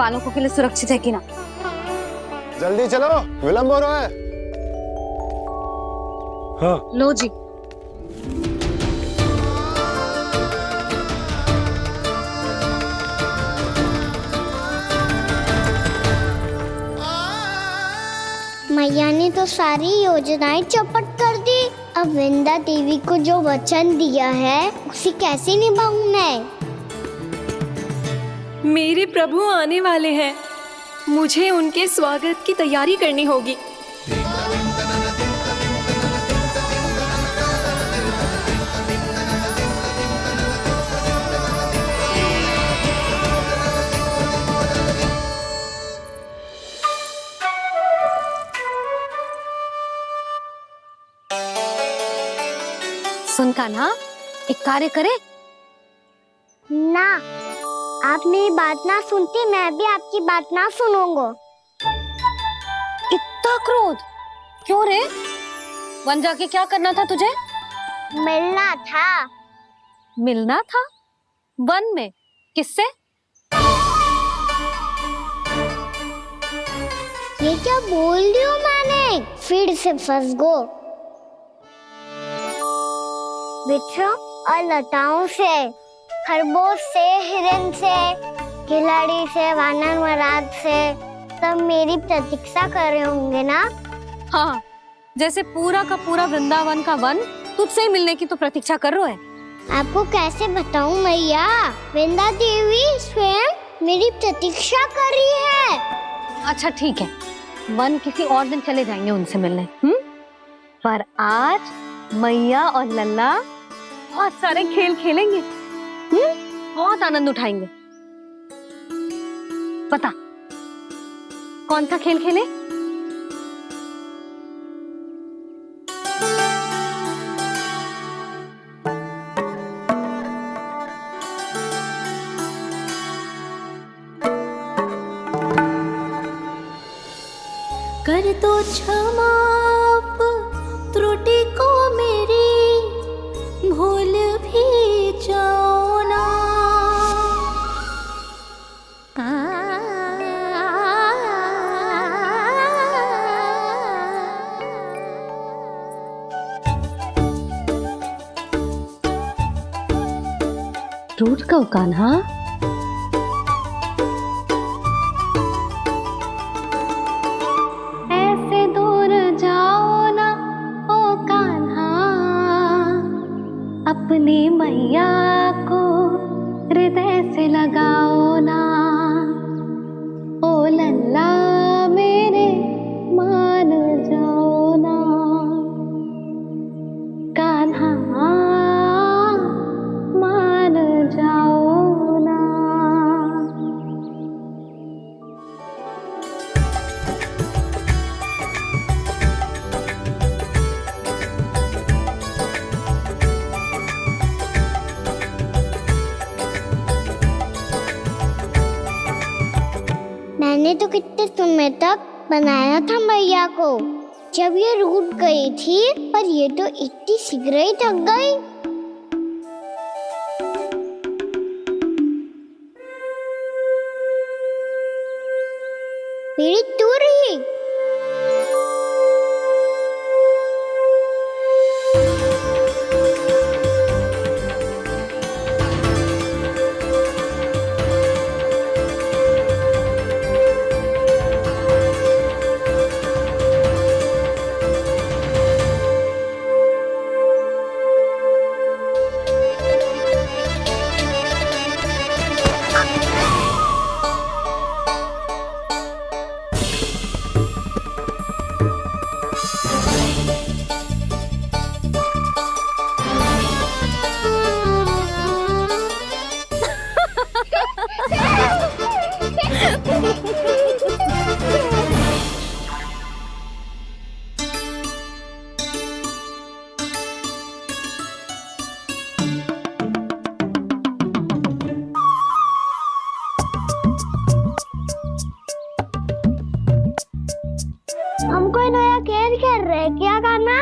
पालकों के लिए सुरक्षित है कि ना। जल्दी चलो, विलंब हो रहा है। हाँ। लो जी। मैया ने तो सारी योजनाएं चौपट कर दी। अब विंदा देवी को जो वचन दिया है उसे कैसे निभाऊं मैं? मेरे प्रभु आने वाले हैं, मुझे उनके स्वागत की तैयारी करनी होगी। सुन कान्हा, एक कार्य करे ना, आप मेरी बात ना सुनती, मैं भी आपकी बात ना सुनूंगा। इतना क्रोध क्यों रे? वन जाके क्या करना था तुझे? मिलना था। मिलना था? वन में किससे? ये क्या बोल रही हूँ मैंने? फिर से फंस गो। वृक्षों और लताओं से, खरगोश से, हिरन से, खिलाड़ी से, वानर महाराज से, सब मेरी प्रतीक्षा कर रहे होंगे ना? हाँ, जैसे पूरा का पूरा वृंदावन का वन तुझसे ही मिलने की तो प्रतीक्षा कर रहा है। आपको कैसे बताऊं मैया? वृंदा देवी स्वयं मेरी प्रतीक्षा कर रही है। अच्छा ठीक है, वन किसी और दिन चले जाएंगे उनसे मिलने। पर आज मैया और लल्ला बहुत सारे खेल खेलेंगे। बहुत आनंद उठाएंगे। बता कौन सा खेल खेले? कर दो क्षमा त्रुटि को मेरी, भूल भी जाओ ना। टूट गओ कान्हा? ऐसे दूर जाओ ना ओ कान्हा, अपनी मैया को हृदय से लगाओ ना। ओ लल्ला मेरे मान जाओ ना, कान्हा मान जाओ ना। मैंने तो कितने समय तक बनाया था मैया को, जब ये रूठ गई थी, पर ये तो इतनी शीघ्र ही थक गई। मेरी दूर ही। हमको नया खेल खेल रहे, क्या करना?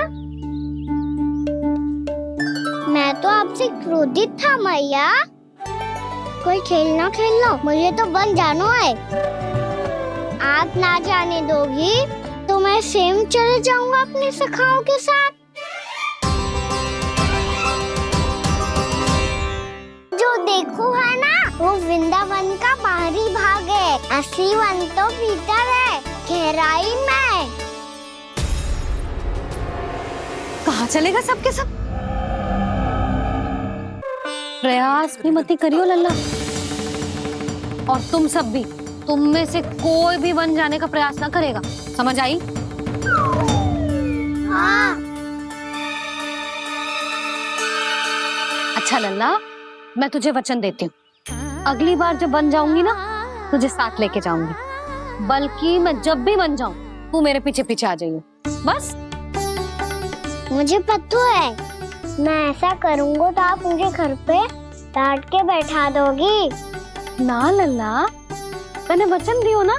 मैं तो आपसे क्रोधित था मैया। कोई खेलना खेल लो, मुझे तो वन जाना है। आप ना जाने दोगी तो मैं सेम चले जाऊंगा अपने सखाओं के साथ। जो देखो है ना, वो वृंदावन का बाहरी भाग है। असली वन तो भीतर है, गहराई में। कहाँ चलेगा सबके सब? प्रयास भी मत करियो लल्ला, और तुम सब भी, तुम में से कोई भी वन जाने का प्रयास ना करेगा, समझ आई? हाँ। अच्छा लल्ला, मैं तुझे वचन देती हूँ, अगली बार जब वन जाऊंगी ना, तुझे साथ लेके जाऊंगी। बल्कि मैं जब भी वन जाऊं, तू मेरे पीछे पीछे आ जाइयो, बस। मुझे पता है, मैं ऐसा करूंगा तो आप मुझे घर पे डांट के बैठा दोगी। ना लल्ला, मैंने वचन दियो ना,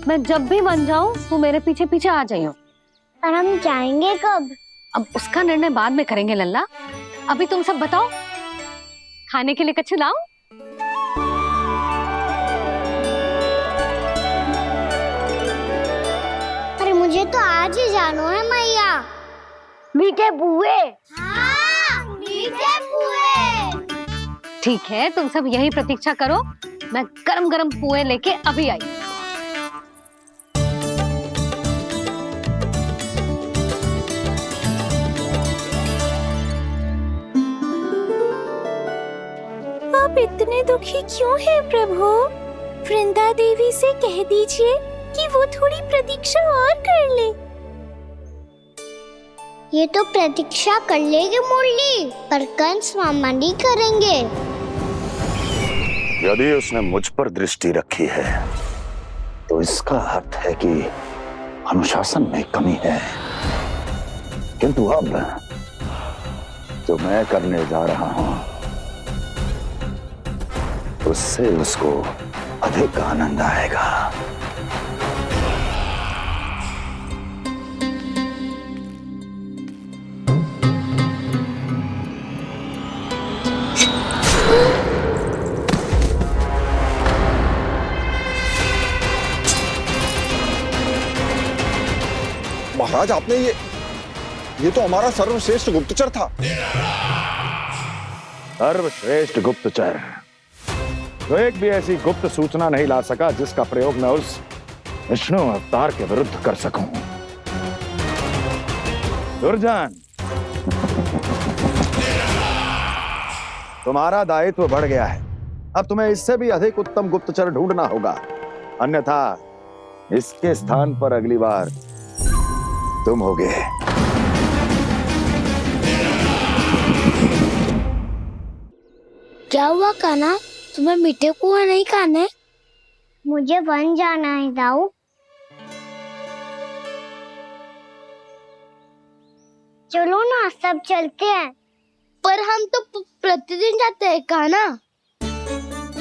मैं जब भी वन जाऊं, तू मेरे पीछे पीछे आ जाइयो। और हम जाएंगे कब? अब उसका निर्णय बाद में करेंगे लल्ला। अभी तुम सब बताओ, खाने के लिए कुछ लाऊं? अरे मुझे तो आज ही जाना है मैया। मीठे पुए। हाँ, मीठे पुए। ठीक है, तुम सब यही प्रतीक्षा करो, मैं गरम गरम पुए लेके अभी आई। आप इतने दुखी क्यों हैं प्रभु? वृंदा देवी से कह दीजिए कि वो थोड़ी प्रतीक्षा और कर ले। ये तो प्रतीक्षा कर लेगी मुरली, पर कंस मामा नहीं करेंगे। यदि उसने मुझ पर दृष्टि रखी है, तो इसका अर्थ है कि अनुशासन में कमी है। किंतु अब जो मैं करने जा रहा हूं, उससे उसको अधिक आनंद आएगा। महाराज, आपने ये तो हमारा सर्वश्रेष्ठ गुप्तचर था। सर्वश्रेष्ठ गुप्तचर तो एक भी ऐसी गुप्त सूचना नहीं ला सका जिसका प्रयोग मैं उस विष्णु अवतार के विरुद्ध कर सकूं। दुर्जन, तुम्हारा दायित्व बढ़ गया है। अब तुम्हें इससे भी अधिक उत्तम गुप्तचर ढूंढना होगा, अन्यथा इसके स्थान पर अगली बार तुम होगे। क्या हुआ कान्हा, तुम्हें मीठे पुआ नहीं खाने? मुझे वन जाना है दाऊ। चलो ना, सब चलते हैं। पर हम तो प्रतिदिन जाते हैं कान्हा।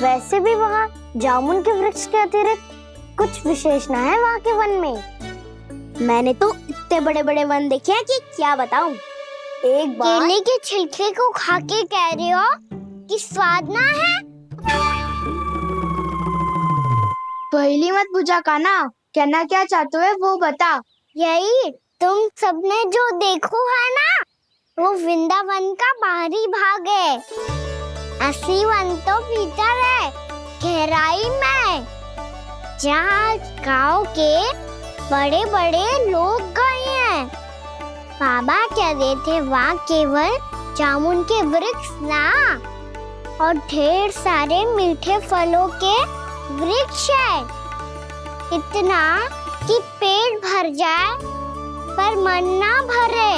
वैसे भी वहाँ जामुन के वृक्ष के अतिरिक्त कुछ विशेष ना है वहाँ के वन में। मैंने तो इतने बड़े बड़े वन देखे हैं कि क्या बताऊं। एक बार केले के छिलके को खा के कह रहे हो कि स्वाद ना है? पहली मत बुझा कान्हा, कहना क्या चाहते हो वो बता। यही तुम सबने जो देखो है ना, वो वृंदावन का बाहरी भाग है। असली वन तो भीतर है, गहराई में, जहाँ गाँव के बड़े बड़े लोग गए हैं। बाबा कह रहे थे वहाँ केवल जामुन के वृक्ष ना, और ढेर सारे मीठे फलों के वृक्ष है। इतना कि पेट भर जाए पर मन ना भरे।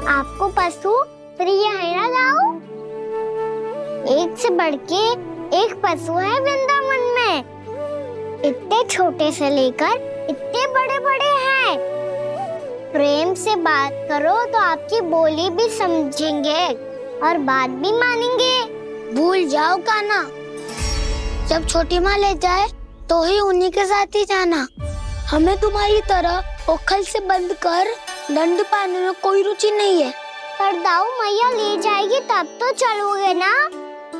आपको पशु प्रिय है ना दाऊ? एक से बढ़ के एक पशु है वृंदावन में। इतने छोटे से लेकर इतने बड़े बड़े हैं। प्रेम से बात करो तो आपकी बोली भी समझेंगे और बात भी मानेंगे। भूल जाओ कान्हा, जब छोटी माँ ले जाए तो ही उन्हीं के साथ ही जाना। हमें तुम्हारी तरह ओखल से बंद कर दंड पाने में कोई रुचि नहीं है। पर दाऊ मैया ले जाएगी तब तो चलोगे ना?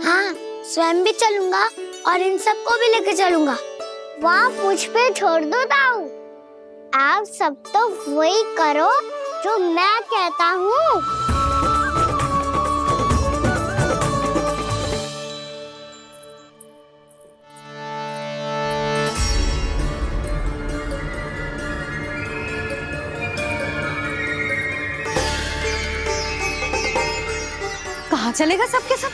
हाँ, स्वयं भी चलूंगा और इन सबको भी लेके चलूंगा। वाह, मुझ पे छोड़ दो दाऊ। आप सब तो वही करो जो मैं कहता हूँ। कहाँ चलेगा सबके सब?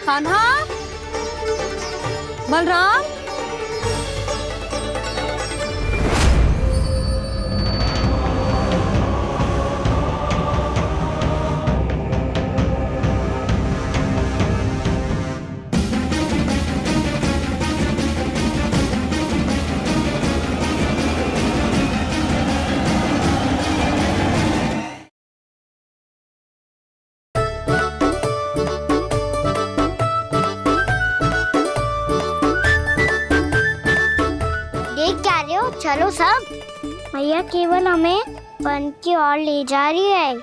कान्हा, बलराम, चलो सब। मैया केवल हमें वन की ओर ले जा रही है।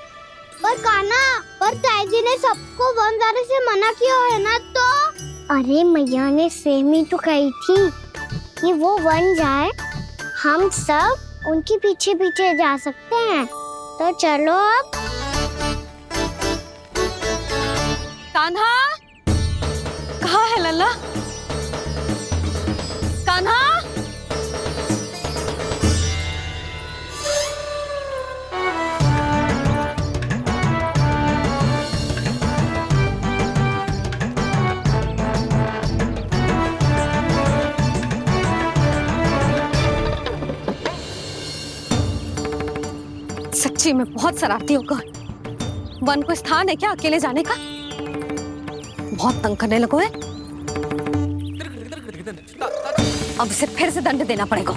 पर कान्हा, पर ताईजी ने सबको वन जाने से मना किया है ना तो? अरे मैया ने सेम ही तो कही थी कि वो वन जाए, हम सब उनके पीछे पीछे जा सकते हैं। तो चलो अब। कान्हा, कहाँ है लल्ला? कान्हा, सच्ची में बहुत शरारती होगा। वन को स्थान है क्या अकेले जाने का? बहुत तंग करने लगो है। अब इसे फिर से दंड देना पड़ेगा।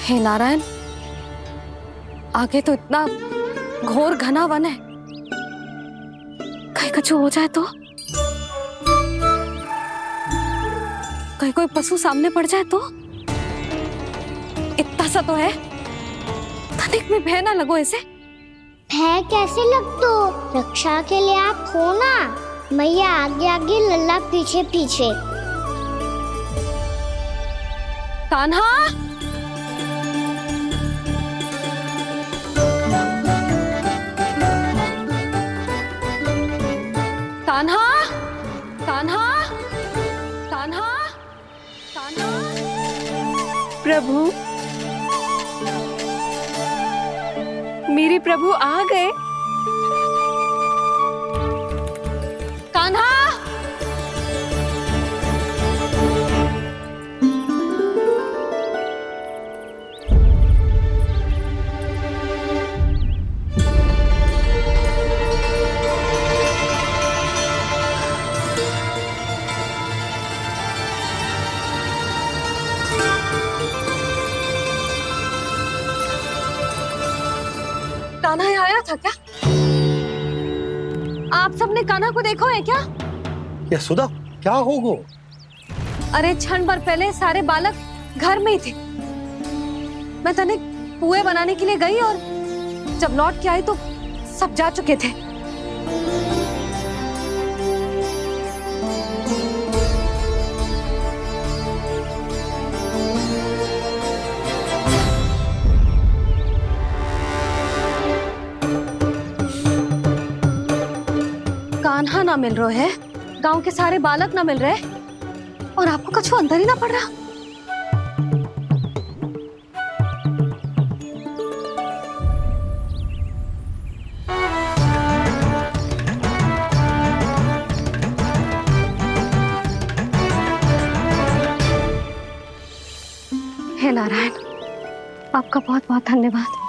हे नारायण, आगे तो इतना घोर घना वन है, कहीं कुछ हो जाए तो? कहीं कोई पशु सामने पड़ जाए तो? इतना सा तो है, तनिक भी भय ना लगो इसे। भय कैसे लग तो? रक्षा के लिए आप हो ना। मैया आगे आगे, लल्ला पीछे पीछे। कान्हा, कान्हा, कान्हा, कान्हा, कान्हा। प्रभु, मेरे प्रभु आ गए। कान्हा, कान्हा यहाँ आया था क्या? आप सबने कान्हा को देखो है क्या? यशोदा, क्या हो गो? अरे क्षण भर पहले सारे बालक घर में ही थे। मैं तनिक पुए बनाने के लिए गई और जब लौट के आई तो सब जा चुके थे। कान्हा ना मिल रहे है, गांव के सारे बालक ना मिल रहे, और आपको कुछ अंदर ही ना पड़ रहा। हे नारायण, आपका बहुत बहुत धन्यवाद।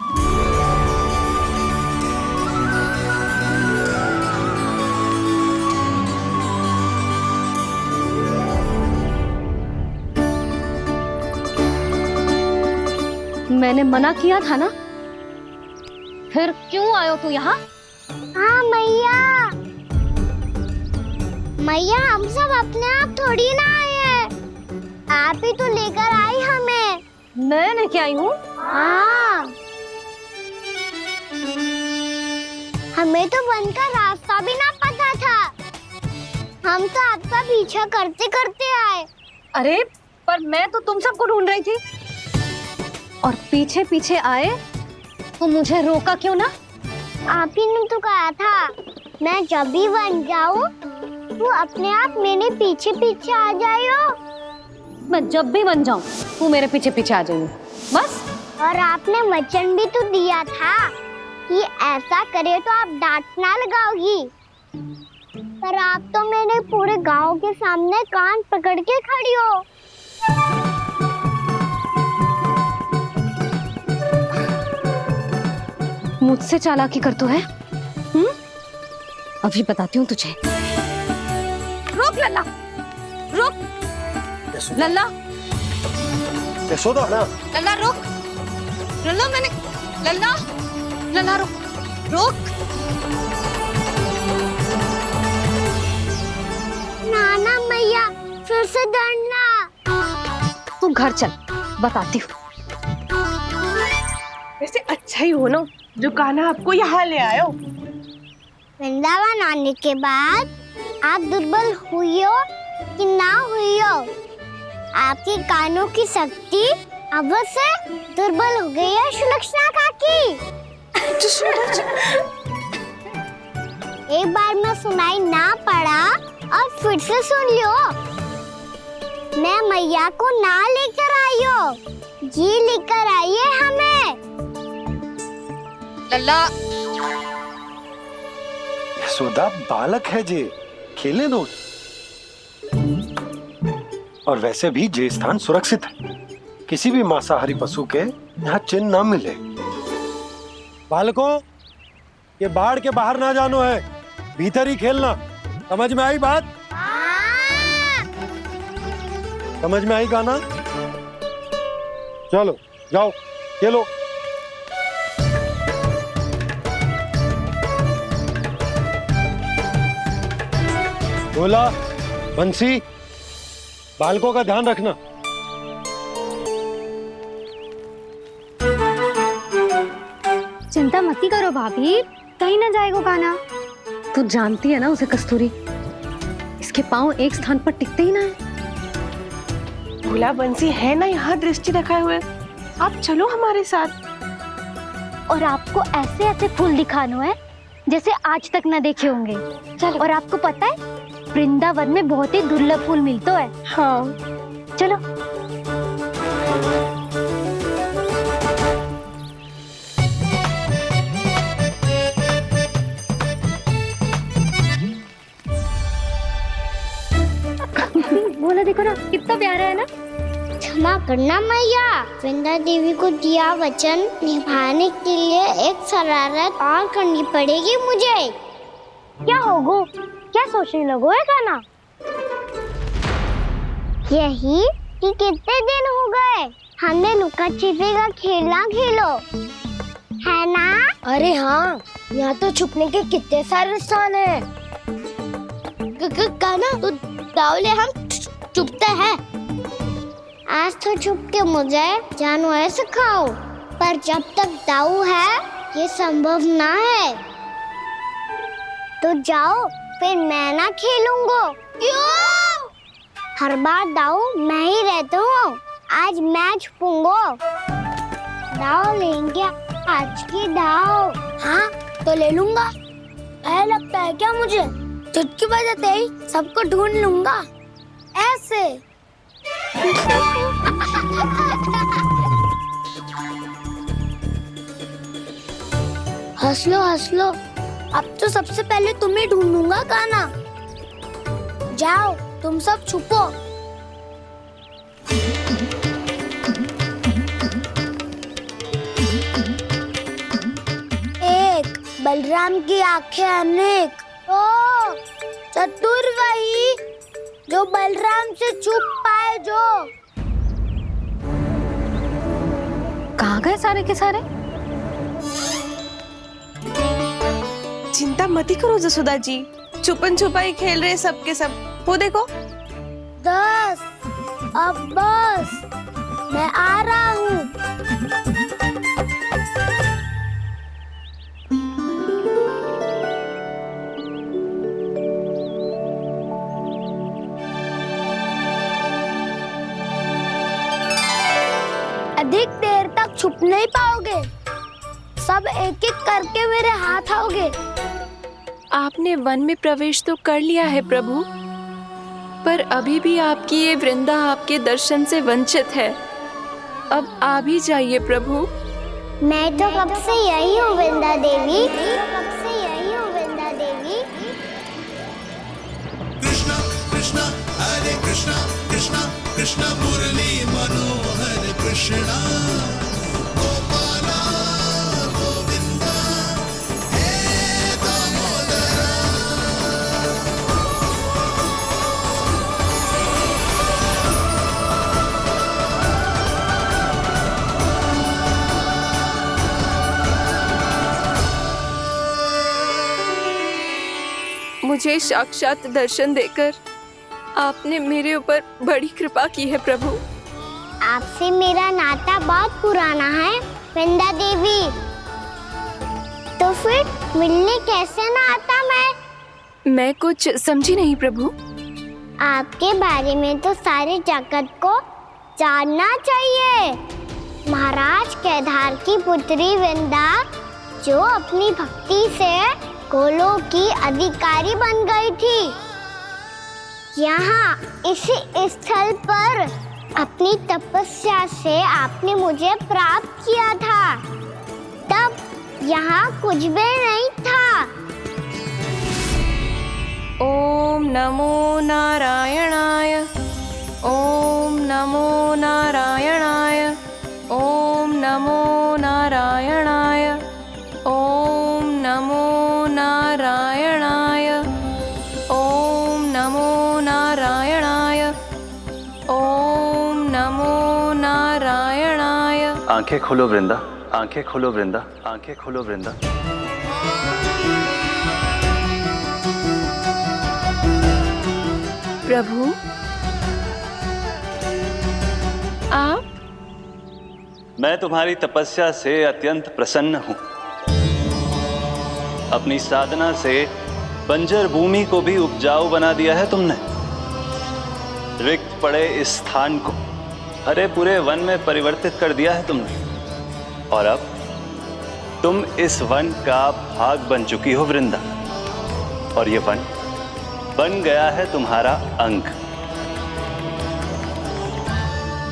मैंने मना किया था ना, फिर क्यों आयो तू यहाँ? हाँ मैया, मैया हम सब अपने आप थोड़ी ना आए हैं, आप ही तो लेकर आई हमें। मैं लेके आई हूँ? हाँ, हमें तो वन का रास्ता भी ना पता था, हम तो आपका पीछा करते करते आए। अरे पर मैं तो तुम सबको ढूंढ रही थी, और पीछे पीछे आए तो मुझे रोका क्यों ना? आप ही ने तो कहा था मैं जब भी बन जाऊं तो अपने आप मेरे पीछे पीछे आ जाइयो। मैं जब भी बन जाऊं तू मेरे पीछे पीछे आ जाइयो, बस। और आपने वचन भी तो दिया था कि ऐसा करे तो आप डांट ना लगाओगी, पर आप तो मेरे पूरे गांव के सामने कान पकड़ के खड़ी हो। मुझसे चालाकी कर तो है? अभी बताती हूँ तुझे। रुक लल्ला, रुक लल्ला, यशोदा ना, लल्ला रुक, लल्ला मैंने, लल्ला, लल्ला रुक, रुक। नाना मैया फिर से डरना। तू घर चल, बताती हूँ। वैसे अच्छा ही हो ना जो कान्हा आपको यहाँ ले आयो। वृंदावन आने के बाद आप दुर्बल हुई हो कि ना हुई हो, आपके कानों की शक्ति अब से दुर्बल हो गई है सुलक्षणा काकी। एक बार में सुनाई ना पड़ा और फिर से सुन लियो। मैं मैया को ना लेकर आई हो, जी लेकर आई है हमें। लल्ला, यशोदा बालक है जे, खेलने दो। और वैसे भी जे स्थान सुरक्षित है, किसी भी मांसाहारी पशु के यहाँ चिन्ह ना मिले। बालकों, ये बाढ़ के बाहर ना जानो है, भीतर ही खेलना। समझ में आई बात? समझ में आई गाना? चलो जाओ खेलो। बोला बंसी, बालकों का ध्यान रखना। चिंता मत करो भाभी, कहीं ना जाएगा कान्हा। तू जानती है ना उसे कस्तूरी, इसके पांव एक स्थान पर टिकते ही ना है। भोला बंसी है ना यहाँ दृष्टि रखाए हुए, आप चलो हमारे साथ। और आपको ऐसे ऐसे फूल दिखाना है जैसे आज तक ना देखे होंगे। चलो। और आपको पता है वृंदावन में बहुत ही दुर्लभ फूल मिलते हैं। हाँ चलो। बोला देखो ना कितना प्यारा है ना। क्षमा करना मैया, वृंदा देवी को दिया वचन निभाने के लिए एक शरारत और करनी पड़ेगी मुझे। क्या होगो? क्या सोचने लगो है गाना? यही कि कितने दिन हो गए हमने लुका छिपी का खेलना खेलो, है ना? अरे हाँ, यहाँ तो छुपने के कितने सारे स्थान है। गाना तो दावले हम छुपते हैं। आज तो छुप के मुझे जानवर सिखाओ, पर जब तक दाऊ है ये संभव ना है। तो जाओ, फिर मैं ना खेलूंगा। क्यों? हर बार दाऊ मैं ही रहता हूँ, आज मैं छुपूंगा। दाऊ लेंगे आज की दाऊ। हाँ तो ले लूंगा। ऐसा लगता है क्या मुझे? चुटकी बजाते ही सबको ढूंढ लूंगा ऐसे। हंस लो, अब तो सबसे पहले तुम्हें ढूंढूंगा गाना। जाओ तुम सब छुपो। एक बलराम की आंखें अनेक। ओ चतुर वही जो बलराम से छुप पाए। जो कहाँ गए सारे के सारे? चिंता मत ही करो जसोदा जी, छुपन छुपाई खेल रहे सब के सब। वो देखो। 10 अब बस, मैं आ रहा हूँ। अधिक देर तक छुप नहीं पाओगे, सब एक एक करके मेरे हाथ आओगे। आपने वन में प्रवेश तो कर लिया है प्रभु, पर अभी भी आपकी ये वृंदा आपके दर्शन से वंचित है। अब आ भी जाइए प्रभु। मैं तो कब से यही हूँ वृंदा देवी, कब से यही हूँ वृंदा देवी। कृष्णा कृष्णा हरे कृष्णा कृष्णा कृष्णा मुरली मनोहर कृष्णा गोपाला गोविंदा हे दामोदरा। मुझे साक्षात दर्शन देकर आपने मेरे ऊपर बड़ी कृपा की है प्रभु। आपसे मेरा नाता बहुत पुराना है वृंदा देवी, तो फिर मिलने कैसे ना आता मैं कुछ समझी नहीं प्रभु। आपके बारे में तो सारे जगत को जानना चाहिए। महाराज केदार की पुत्री वृंदा, जो अपनी भक्ति से गोलोक की अधिकारी बन गई थी, यहाँ इसी स्थल पर अपनी तपस्या से आपने मुझे प्राप्त किया था। तब यहाँ कुछ भी नहीं था। ओम नमो नारायणाय, ओम नमो नारायणाय, ओम नमो नारायणाय, ओम नमो नारायणाय, ओम नमो नारायणाय, ओम नमो नारायणाय। आंखें खोलो वृंदा, आंखें खोलो वृंदा, आंखें खोलो वृंदा। प्रभु आप? मैं तुम्हारी तपस्या से अत्यंत प्रसन्न हूं। अपनी साधना से बंजर भूमि को भी उपजाऊ बना दिया है तुमने। रिक्त पड़े इस स्थान को हरे पूरे वन में परिवर्तित कर दिया है तुमने, और अब तुम इस वन का भाग बन चुकी हो वृंदा, और ये वन बन गया है तुम्हारा अंग।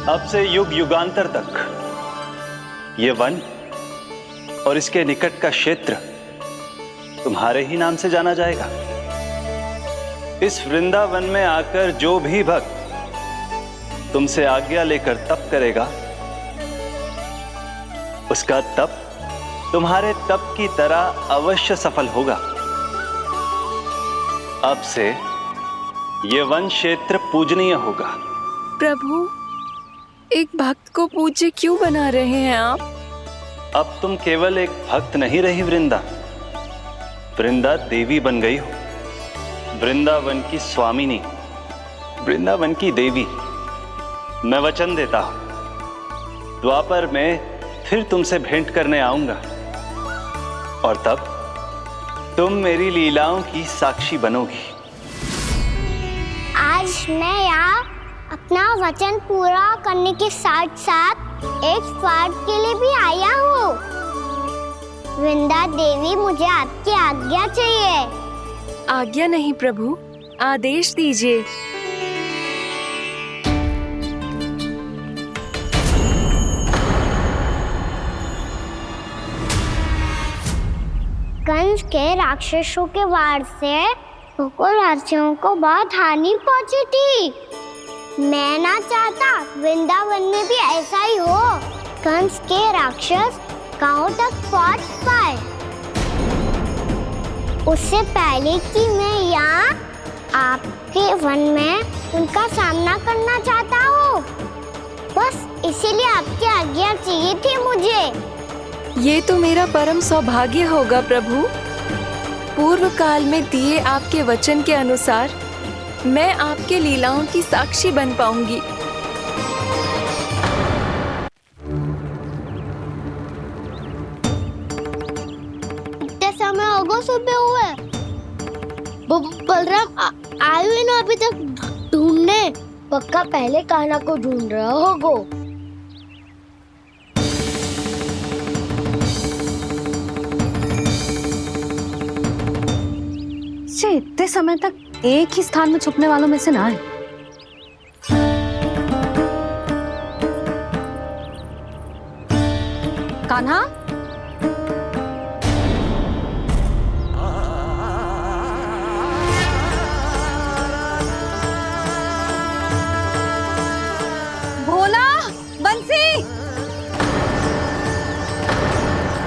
अब से युग युगांतर तक ये वन और इसके निकट का क्षेत्र तुम्हारे ही नाम से जाना जाएगा। इस वृंदावन में आकर जो भी भक्त तुमसे आज्ञा लेकर तप करेगा, उसका तप तुम्हारे तप की तरह अवश्य सफल होगा। अब से ये वन क्षेत्र पूजनीय होगा। प्रभु, एक भक्त को पूज्य क्यों बना रहे हैं आप? अब तुम केवल एक भक्त नहीं रही वृंदा, वृंदा देवी बन गई हो। वृंदावन की स्वामिनी, वृंदावन की देवी। मैं वचन देता हूं, द्वापर में फिर तुमसे भेंट करने आऊंगा, और तब तुम मेरी लीलाओं की साक्षी बनोगी। आज मैं यहाँ अपना वचन पूरा करने के साथ साथ एक स्वार्थ के लिए भी आया हूँ। वृंदा देवी, मुझे आपकी आज्ञा चाहिए। आज्ञा नहीं प्रभु, आदेश दीजिए। कंस के राक्षसों के वार से गोकुलवासियों को बहुत हानि पहुंची थी। मैं ना चाहता वृंदावन में भी ऐसा ही हो। कंस के राक्षस गांव तक पहुंच पाए, उससे पहले कि मैं यहाँ आपके वन में उनका सामना करना चाहता हूँ। बस इसीलिए आपकी आज्ञा चाहिए थी मुझे। ये तो मेरा परम सौभाग्य होगा प्रभु। पूर्व काल में दिए आपके वचन के अनुसार मैं आपके लीलाओं की साक्षी बन पाऊंगी। इतने समय होगा सुबह हुए, बलराम आयु ही ना अभी तक ढूंढने। पक्का पहले कान्हा को ढूंढ रहा होगा। इतने समय तक एक ही स्थान में छुपने वालों में से ना है। कान्हा, भोला, बंसी।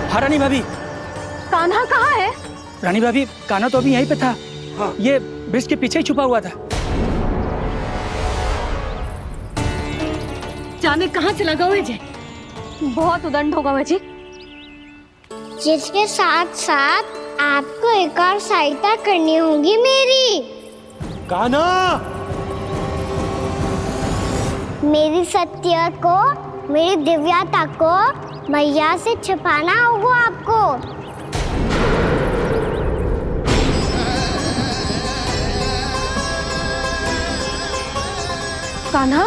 हाँ रानी भाभी। कान्हा कहाँ है? रानी भाभी, कान्हा तो अभी यहीं पे था। हाँ। ये ब्रिज के पीछे ही छुपा हुआ था। जाने कहाँ चला गया है? बहुत उदंड होगा वजी। जिसके साथ साथ आपको एक और सहायता करनी होगी मेरी। कान्हा, मेरी सत्य को, मेरी दिव्यता को मैया से छिपाना होगा आपको। कान्हा,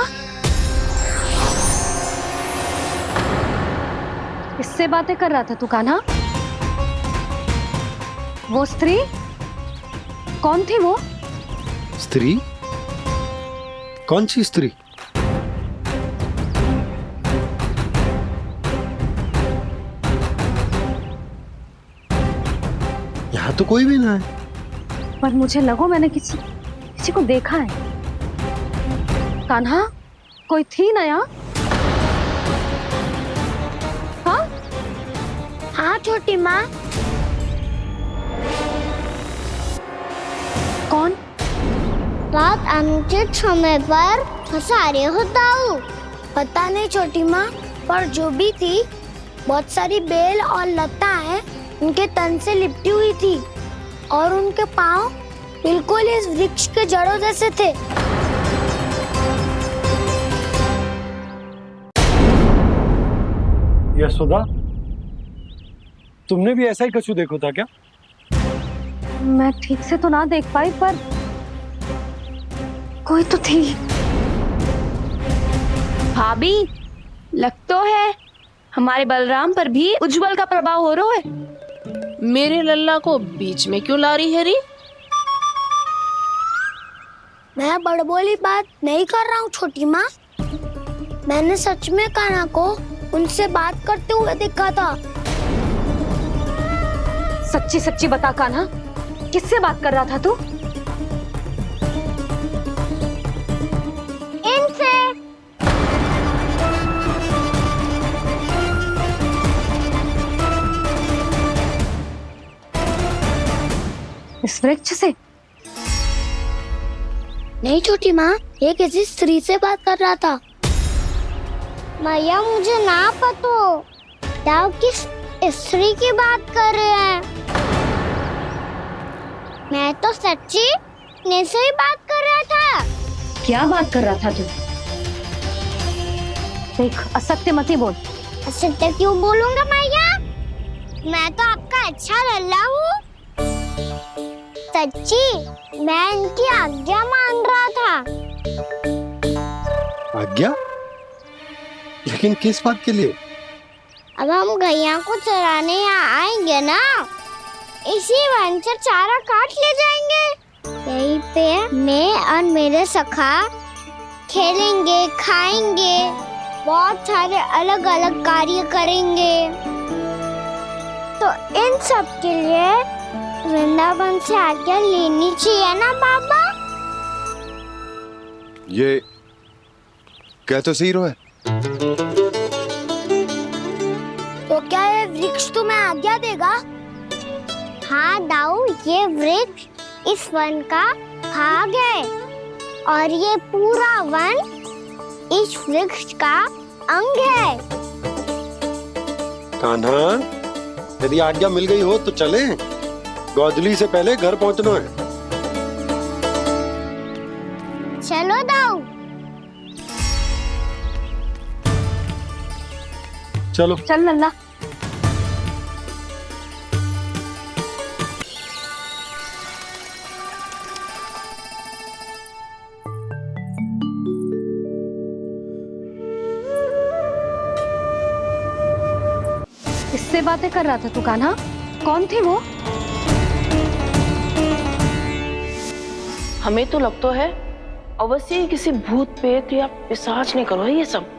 किससे बातें कर रहा था तू कान्हा? वो स्त्री कौन थी? वो स्त्री? कौन सी स्त्री? यहाँ तो कोई भी ना है। पर मुझे लगो मैंने किसी को देखा है। कान्हा, कोई थी ना यहाँ? हाँ? हाँ छोटी माँ। कौन? रात अनुचित समय पर फंसारे होता हूँ। पता नहीं छोटी माँ, पर जो भी थी बहुत सारी बेल और लताएं उनके तन से लिपटी हुई थी और उनके पाँव बिल्कुल इस वृक्ष के जड़ों जैसे थे। यशोदा, तुमने भी ऐसा ही कछु देखो था क्या? मैं ठीक से तो ना देख पाई, पर कोई तो थी। भाभी, लग तो है हमारे बलराम पर भी उज्जवल का प्रभाव हो रहा है। मेरे लल्ला को बीच में क्यों ला रही है री? मैं बड़बोली बात नहीं कर रहा हूँ छोटी माँ। मैंने सच में कान्हा को उनसे बात करते हुए देखा था। सच्ची सच्ची बता कान्हा, किससे बात कर रहा था तू? इनसे। इस वृक्ष से? नहीं छोटी माँ, ये किसी स्त्री से बात कर रहा था। मैया मुझे ना पतो आप किस स्त्री की बात कर रहे हैं। मैं तो सच्ची ने से ही बात कर रहा था। क्या बात कर रहा था तू? देख, असत्य मत ही बोल। असत्य क्यों बोलूंगा मैया? मैं तो आपका अच्छा लल्ला हूँ। सच्ची मैं इनकी आज्ञा मान रहा था। आज्ञा? लेकिन किस बात के लिए? अब हम गैया को चराने यहाँ आएंगे ना, इसी वन से चारा काट ले जाएंगे। यहीं पे मैं और मेरे सखा खेलेंगे, खाएंगे, बहुत सारे अलग अलग कार्य करेंगे। तो इन सब के लिए वृंदावन से आज्ञा लेनी चाहिए ना बाबा? ये क्या तो सही रो है। तो क्या ये वृक्ष तुम्हें आज्ञा देगा? हाँ दाऊ, ये वृक्ष इस वन का भाग है और ये पूरा वन इस वृक्ष का अंग है। कान्हा, यदि आज्ञा मिल गई हो तो चले। गोधूली से पहले घर पहुंचना है। चलो दाऊ। चलो चल लल्ला। किससे बातें कर रहा था तू कान्हा? कौन थी वो? हमें तो लगता है अवश्य ही किसी भूत प्रेत या पिशाच ने करो है ये सब।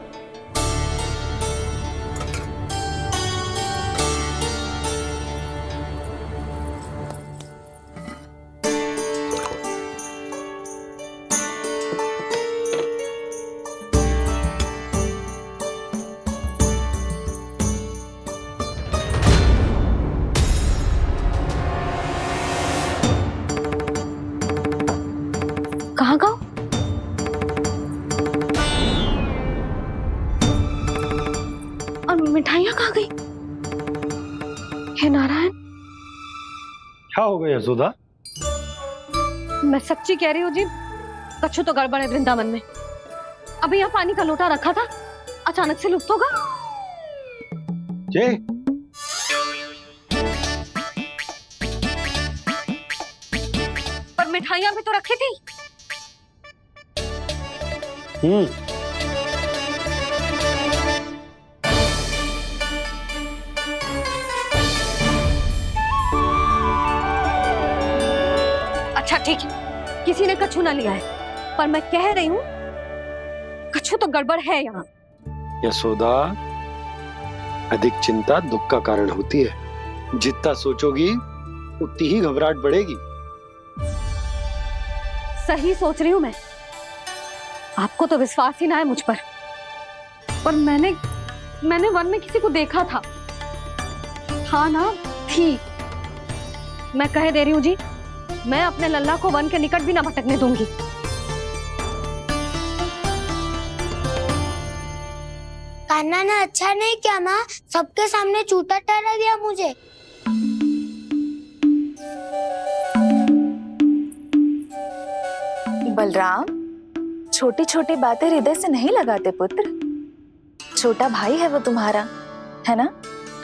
कहाँ गाँव? और मिठाइयाँ कहाँ गई? हे नारायण, क्या हो गया यशोदा? मैं सच्ची कह रही हूँ जी, कछु तो गड़बड़ है वृंदावन में। अभी यहाँ पानी का लोटा रखा था, अचानक से लुप्त होगा। जय, पर मिठाइयाँ भी तो रखी थी। अच्छा ठीक है, किसी ने कछु ना लिया है, पर मैं कह रही हूँ कछु तो गड़बड़ है यहाँ। यशोदा, अधिक चिंता दुख का कारण होती है। जितना सोचोगी उतनी ही घबराहट बढ़ेगी। सही सोच रही हूँ मैं। आपको तो विश्वास ही ना है मुझ पर मैंने वन में किसी को देखा था। हाँ ना, थी। मैं कह दे रही हूँ जी, मैं अपने लल्ला को वन के निकट भी ना भटकने दूंगी। कान्हा ने अच्छा नहीं किया माँ, सबके सामने चूता ठहरा दिया मुझे। बलराम, छोटी छोटी बातें हृदय से नहीं लगाते पुत्र। छोटा भाई है वो तुम्हारा, है ना?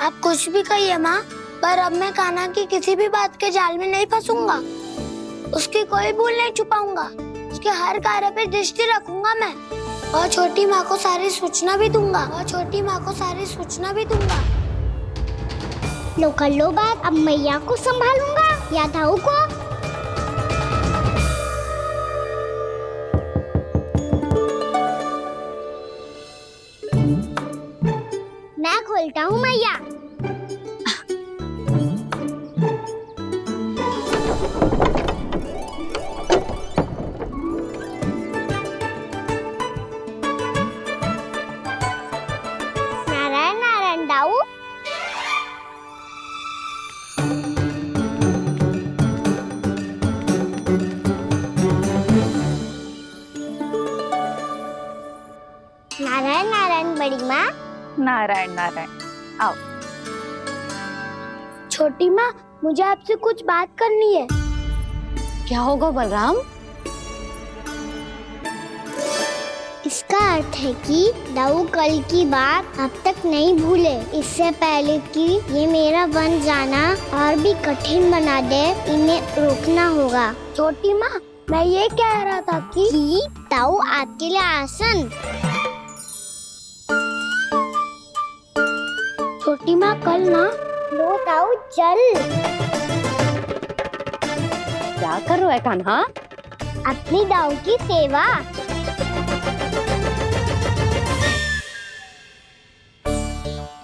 आप कुछ भी कहिए माँ, पर अब मैं कान्हा की किसी भी बात के जाल में नहीं फंसूंगा। उसकी कोई भूल नहीं छुपाऊंगा। उसके हर कार्य पे दृष्टि रखूंगा मैं, और छोटी माँ को सारी सूचना भी दूंगा। लो कर लो बात, अब मैया को संभालूंगा या दाऊ को। मैं खोलता हूँ मैया। नारायण नारायण दाऊ। नारायण नारायण बड़ी माँ। नारायण नारायण, आओ। छोटी माँ, मुझे आपसे कुछ बात करनी है। क्या होगा बलराम? इसका अर्थ है कि दाऊ कल की बात अब तक नहीं भूले। इससे पहले कि ये मेरा वन जाना और भी कठिन बना दे, इन्हें रोकना होगा। छोटी माँ, मैं ये कह रहा था कि दाऊ आपके लिए आसन। छोटी माँ, कल ना लो दाऊ चल। क्या कर रहा है कान्हा? अपनी दाऊ की सेवा।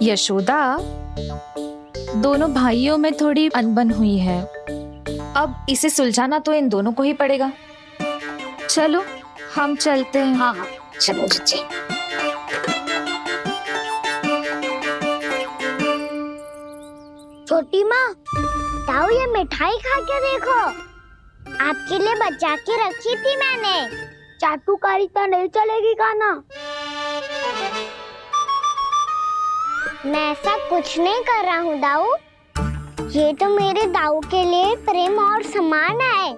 यशोदा, दोनों भाइयों में थोड़ी अनबन हुई है। अब इसे सुलझाना तो इन दोनों को ही पड़ेगा। चलो हम चलते हैं। हाँ हाँ, चलो जी। छोटी माँ, दाऊ ये मिठाई खा के देखो। आपके लिए बचा के रखी थी मैंने। चाटुकारिता नहीं चलेगी कान्हा। मैं ऐसा कुछ नहीं कर रहा हूँ दाऊ। ये तो मेरे दाऊ के लिए प्रेम और सम्मान है।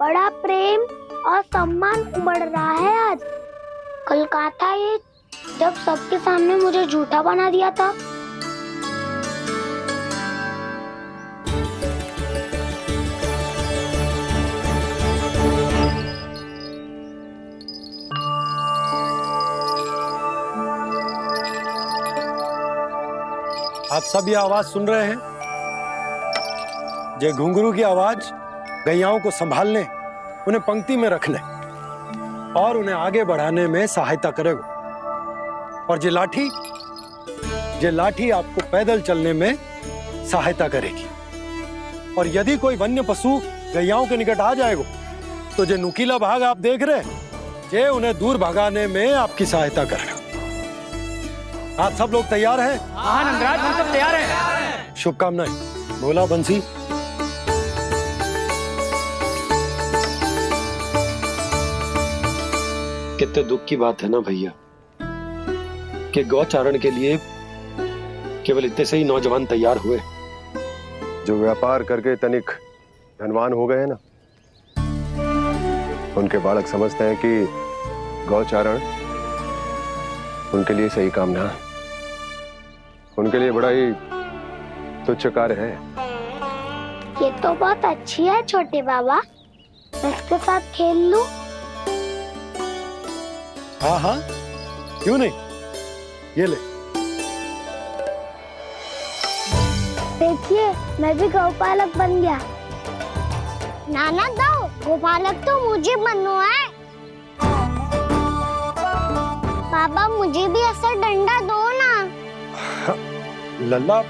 बड़ा प्रेम और सम्मान उमड़ रहा है आज। कल कहा था ये जब सबके सामने मुझे झूठा बना दिया था। आप सब ये आवाज सुन रहे हैं? ये घुंघरू की आवाज गैयाओं को संभालने, उन्हें पंक्ति में रखने और उन्हें आगे बढ़ाने में सहायता करेगा। और ये लाठी आपको पैदल चलने में सहायता करेगी। और यदि कोई वन्य पशु गैयाओं के निकट आ जाएगा तो जो नुकीला भाग आप देख रहे हैं, ये उन्हें दूर भगाने में आपकी सहायता करेगा। आप सब लोग तैयार हैं? हाँ नंदराज, हम सब तैयार हैं। शुभकामनाएं। बोला बंसी। कितने दुख की बात है ना भैया कि गौचारण के लिए केवल इतने से ही नौजवान तैयार हुए। जो व्यापार करके तनिक धनवान हो गए ना, उनके बालक समझते हैं कि गौचारण उनके लिए सही काम ना है। उनके लिए बड़ा ही तुच्छ कार्य है। ये तो बहुत अच्छी है छोटे बाबा, इसके साथ खेल लूं? हाँ हाँ, क्यों नहीं, ये ले। देखिए मैं भी गौपालक बन गया। नाना दो, गौपालक तो मुझे बनना है। बाबा मुझे भी ऐसा डंडा दो ना। लल्ला,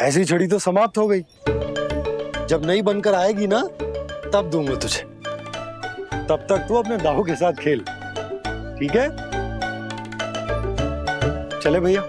ऐसी छड़ी तो समाप्त हो गई। जब नई बनकर आएगी ना तब दूंगा तुझे। तब तक तू अपने दाऊ के साथ खेल, ठीक है? चले भैया।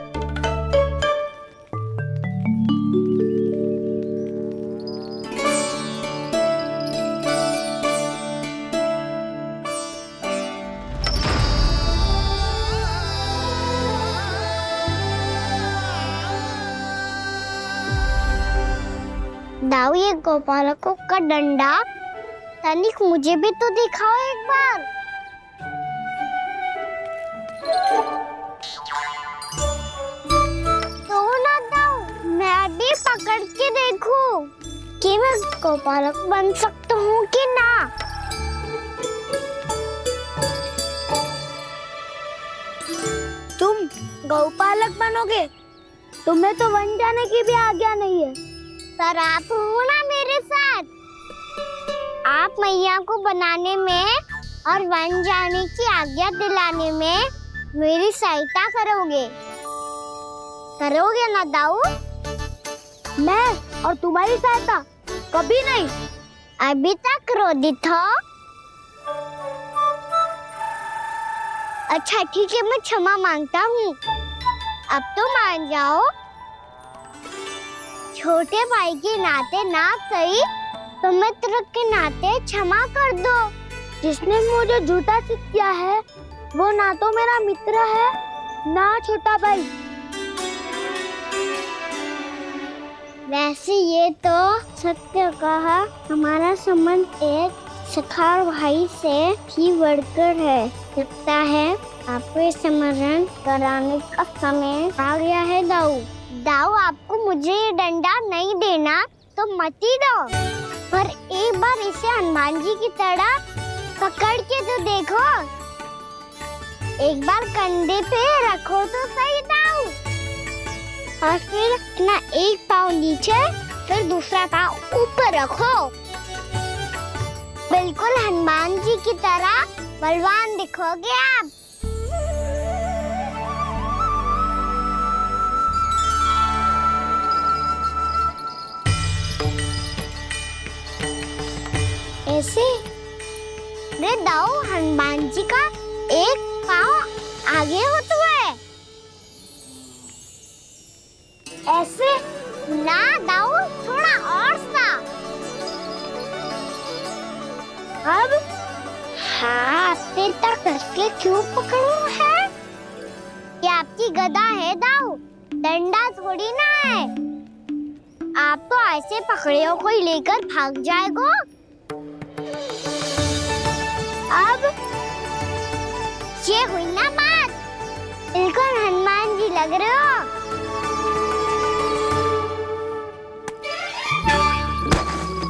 दाऊ, ये गोपालकों का डंडा तनिक मुझे भी तो दिखाओ एक बार। तो ना दाऊ, मैं भी पकड़ के देखूं कि मैं गोपालक बन सकता हूँ कि ना। तुम गौपालक बनोगे? तुम्हें तो वन जाने की भी आज्ञा नहीं है। पर आप हो ना मेरे साथ। आप मैया को बनाने में और वन जाने की आज्ञा दिलाने में मेरी सहायता करोगे ना दाऊ? मैं और तुम्हारी सहायता कभी नहीं। अभी तक क्रोधित हो? अच्छा ठीक है, मैं क्षमा मांगता हूँ। अब तो मान जाओ। छोटे भाई के नाते ना सही तो मित्र के नाते क्षमा कर दो। जिसने मुझे झूठा सिद्ध किया है वो ना तो मेरा मित्र है ना छोटा भाई। वैसे ये तो सत्य कहा, हमारा संबंध एक सखा भाई से भी बढ़कर है। लगता है आपको स्मरण कराने का समय आ गया है दाऊ। दाऊ, आपको मुझे ये डंडा नहीं देना तो मत ही दो, पर एक बार इसे हनुमान जी की तरह पकड़ के तो देखो। एक बार कंधे पे रखो तो सही दाऊ, और फिर अपना एक पाँव नीचे फिर दूसरा पाँव ऊपर रखो। बिल्कुल हनुमान जी की तरह बलवान दिखोगे आप। ऐसे रे दाऊ, हनुमान जी का एक पाँव आगे होता है। ऐसे ना दाऊ, थोड़ा और सा। अब हाथ तक कसके क्यों पकड़ू है? ये आपकी गदा है दाऊ, डंडा थोड़ी ना है। आप तो ऐसे पकड़े हो कोई लेकर भाग जाएगा। अब ये हुई ना बात, बिल्कुल हनुमान जी लग रहे हो।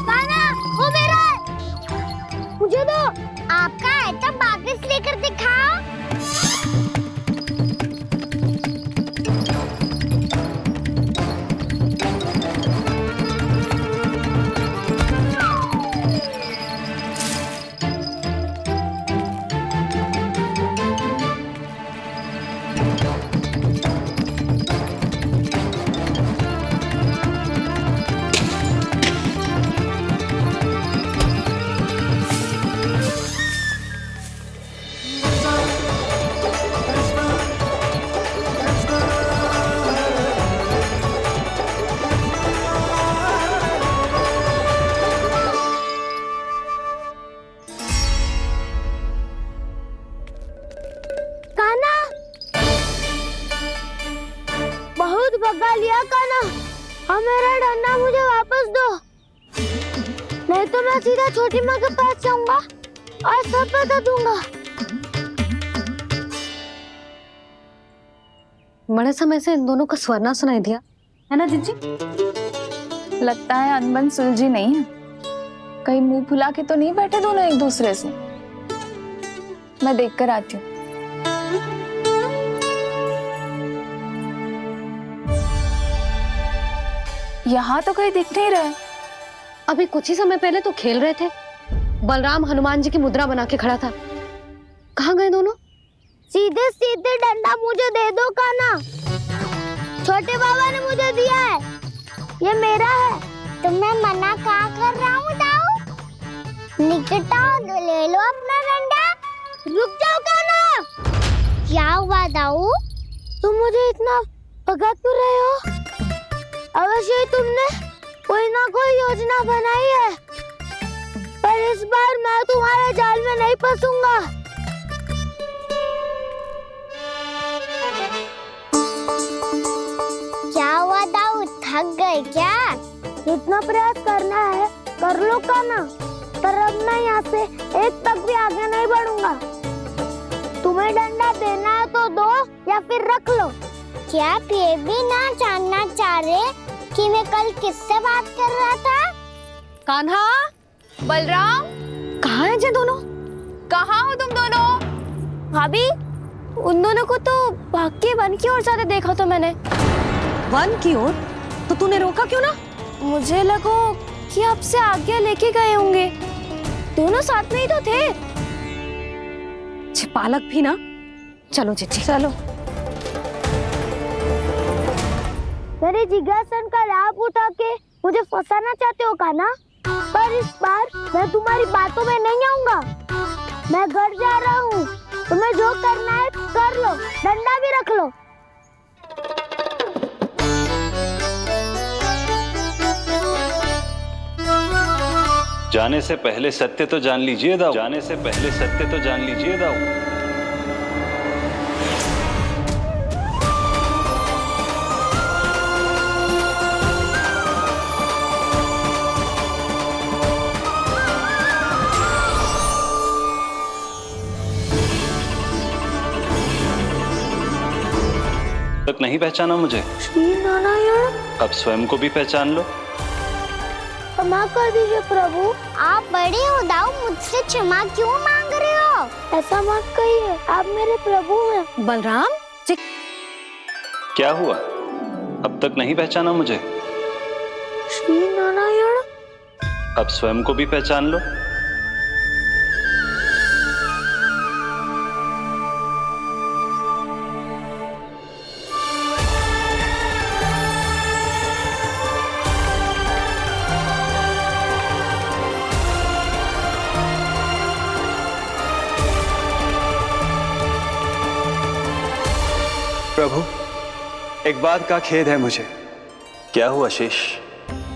कान्हा, वो मेरा है। मुझे दो। आपका है तो वापस लेकर दिखाओ। बहुत भगा लिया कान्हा। अब मेरा डंडा मुझे वापस दो, नहीं तो मैं सीधा छोटी माँ के पास जाऊंगा और सब बता दूंगा। बड़े समय से इन दोनों का स्वर ना सुनाई दिया, है ना जीजी? लगता है अनबन सुलझी नहीं है। कहीं मुंह फुला के तो नहीं बैठे दोनों एक दूसरे से। मैं देख कर आती हूँ। यहाँ तो कहीं दिख नहीं रहा। अभी कुछ ही समय पहले तो खेल रहे थे। बलराम हनुमान जी की मुद्रा बना के खड़ा था। कहाँ गए दोनों? सीधे सीधे डंडा मुझे दे दो कान्हा। छोटे बाबा ने मुझे दिया है, ये मेरा है। तो मैं मना कहाँ कर रहा हूँ दाऊ? निकट आओ, ले लो अपना डंडा। रुक जाओ कान्हा। क्या हुआ दाऊ? तुम मुझे इतना भगा क्यों रहे हो? अवश्य ही तुमने कोई ना कोई योजना बनाई है, पर इस बार मैं तुम्हारे जाल में नहीं फंसूंगा। क्या हुआ दाऊ, थक गए क्या? इतना प्रयास करना है कर लो कान्हा, पर अब मैं यहाँ से एक तक भी आगे नहीं बढ़ूंगा। तुम्हें डंडा देना है तो दो या फिर रख लो। क्या आप ये भी ना जानना चाह रहे कि मैं कल किससे बात कर रहा था? कान्हा, बलराम, कहाँ हैं ये दोनों? कहाँ हो तुम दोनों? भाभी, उन दोनों को तो भाग के वन की ओर जाते देखा तो मैंने। वन की ओर? तो तूने रोका क्यों ना? मुझे लगा कि आपसे आगे लेके गए होंगे। दोनों साथ में ही तो थे। पालक भी ना। चलो जीजी, चलो। मेरे जिज्ञासन का लाभ उठा के मुझे फंसाना चाहते हो कान्हा? पर इस बार मैं तुम्हारी बातों में नहीं आऊंगा। मैं घर जा रहा हूँ, तुम्हें जो करना है कर लो, डंडा भी रख लो। जाने से पहले सत्य तो जान लीजिए दाऊ। जाने से पहले सत्य तो जान लीजिए दाऊ। तक नहीं पहचाना मुझे? श्री नारायण। अब स्वयं को भी पहचान लो। क्षमा कर दीजिए प्रभु। आप बड़े हो दाऊ, मुझसे क्षमा क्यों मांग रहे हो? ऐसा मत कहिए, आप मेरे प्रभु हैं। बलराम, क्या हुआ? अब तक नहीं पहचाना मुझे? श्री नारायण। अब स्वयं को भी पहचान लो। प्रभु, एक बात का खेद है मुझे। क्या हुआ शेष?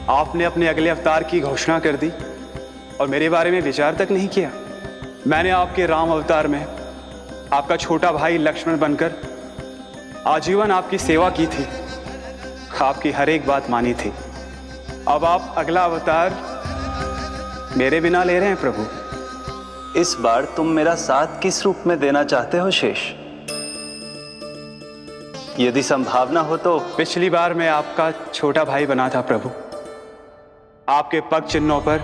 आपने अपने अगले अवतार की घोषणा कर दी और मेरे बारे में विचार तक नहीं किया। मैंने आपके राम अवतार में आपका छोटा भाई लक्ष्मण बनकर आजीवन आपकी सेवा की थी, आपकी हर एक बात मानी थी। अब आप अगला अवतार मेरे बिना ले रहे हैं प्रभु। इस बार तुम मेरा साथ किस रूप में देना चाहते हो शेष? यदि संभावना हो तो। पिछली बार मैं आपका छोटा भाई बना था प्रभु, आपके पग चिन्हों पर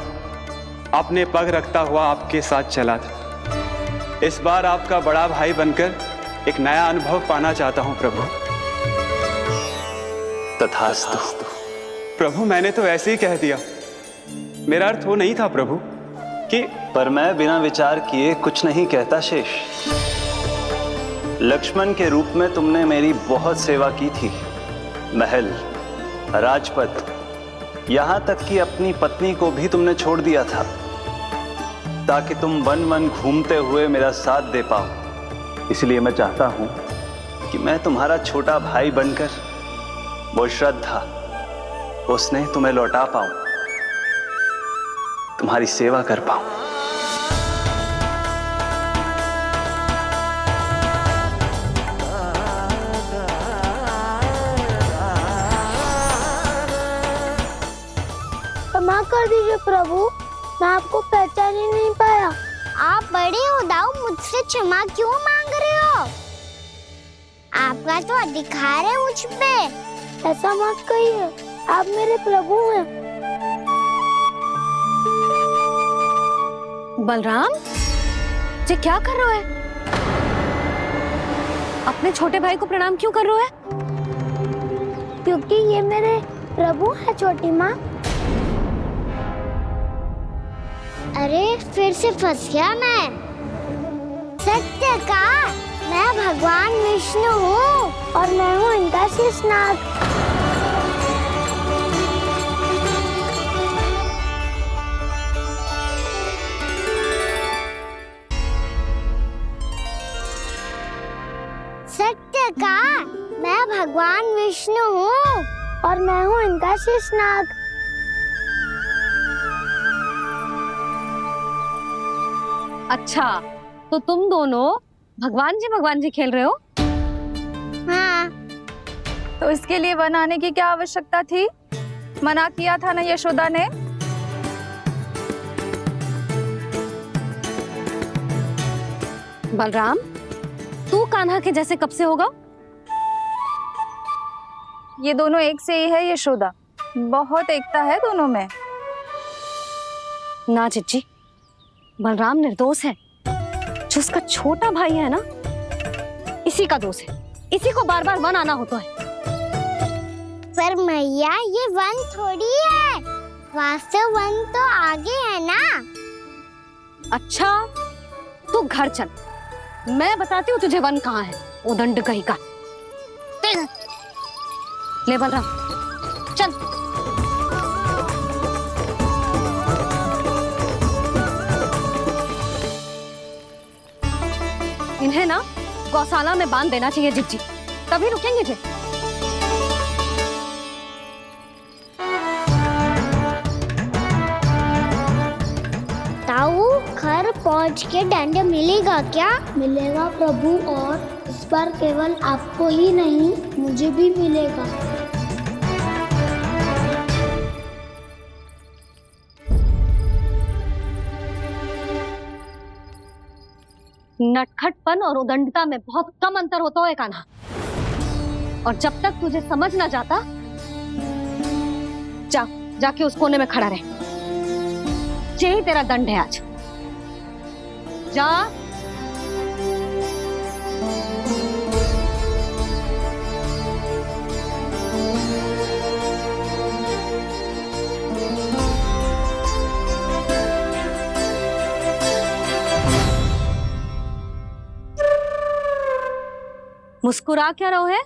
अपने पग रखता हुआ आपके साथ चला था। इस बार आपका बड़ा भाई बनकर एक नया अनुभव पाना चाहता हूं प्रभु। तथास्तु। प्रभु मैंने तो ऐसे ही कह दिया, मेरा अर्थ वो नहीं था प्रभु कि। पर मैं बिना विचार किए कुछ नहीं कहता शेष। लक्ष्मण के रूप में तुमने मेरी बहुत सेवा की थी। महल, राजपद, यहां तक कि अपनी पत्नी को भी तुमने छोड़ दिया था ताकि तुम वन वन घूमते हुए मेरा साथ दे पाओ। इसलिए मैं चाहता हूं कि मैं तुम्हारा छोटा भाई बनकर वो श्रद्धा, वो स्नेह तुम्हें लौटा पाऊं, तुम्हारी सेवा कर पाऊं। क्षमा कर दीजिए प्रभु, मैं आपको पहचान ही नहीं पाया। आप बड़े हो दाऊ, मुझसे क्षमा क्यों मांग रहे हो? आपका तो अधिकार है मुझ पे। ऐसा मत कहिए, आप मेरे प्रभु हैं। बलराम, ये क्या कर रहे हो? अपने छोटे भाई को प्रणाम क्यों कर रहे हो? क्योंकि ये मेरे प्रभु है छोटी माँ। अरे फिर से फंस गया मैं। सत्य का मैं भगवान विष्णु हूँ और मैं हूँ इनका शेषनाग। सत्य का मैं भगवान विष्णु हूँ और मैं हूँ इनका शेषनाग। अच्छा, तो तुम दोनों भगवान जी खेल रहे हो? हाँ। तो इसके लिए वन आने की क्या आवश्यकता थी? मना किया था ना यशोदा ने। बलराम, तू कान्हा के जैसे कब से होगा? ये दोनों एक से ही है यशोदा, बहुत एकता है दोनों में। ना चिच्ची, बलराम निर्दोष है। जो उसका छोटा भाई है ना, इसी का दोष है। इसी को बार बार वन आना होता है। पर मैया, ये वन थोड़ी है, वास्तव वन तो आगे है ना। अच्छा, तू घर चल, मैं बताती हूँ तुझे वन कहाँ है। उदंड कहीं का। ले बलराम, चल। इन्हें ना गौशाला में बांध देना चाहिए जिज्जी, तभी रुकेंगे जे। ताऊ, घर पहुंच के दंड मिलेगा क्या? मिलेगा प्रभु, और इस बार केवल आपको ही नहीं, मुझे भी मिलेगा। नटखटपन और उदंडता में बहुत कम अंतर होता है कान्हा, और जब तक तुझे समझ ना जाता, जाके उस कोने में खड़ा रहे। यही तेरा दंड है आज। जा। मुस्कुरा क्या रहो है?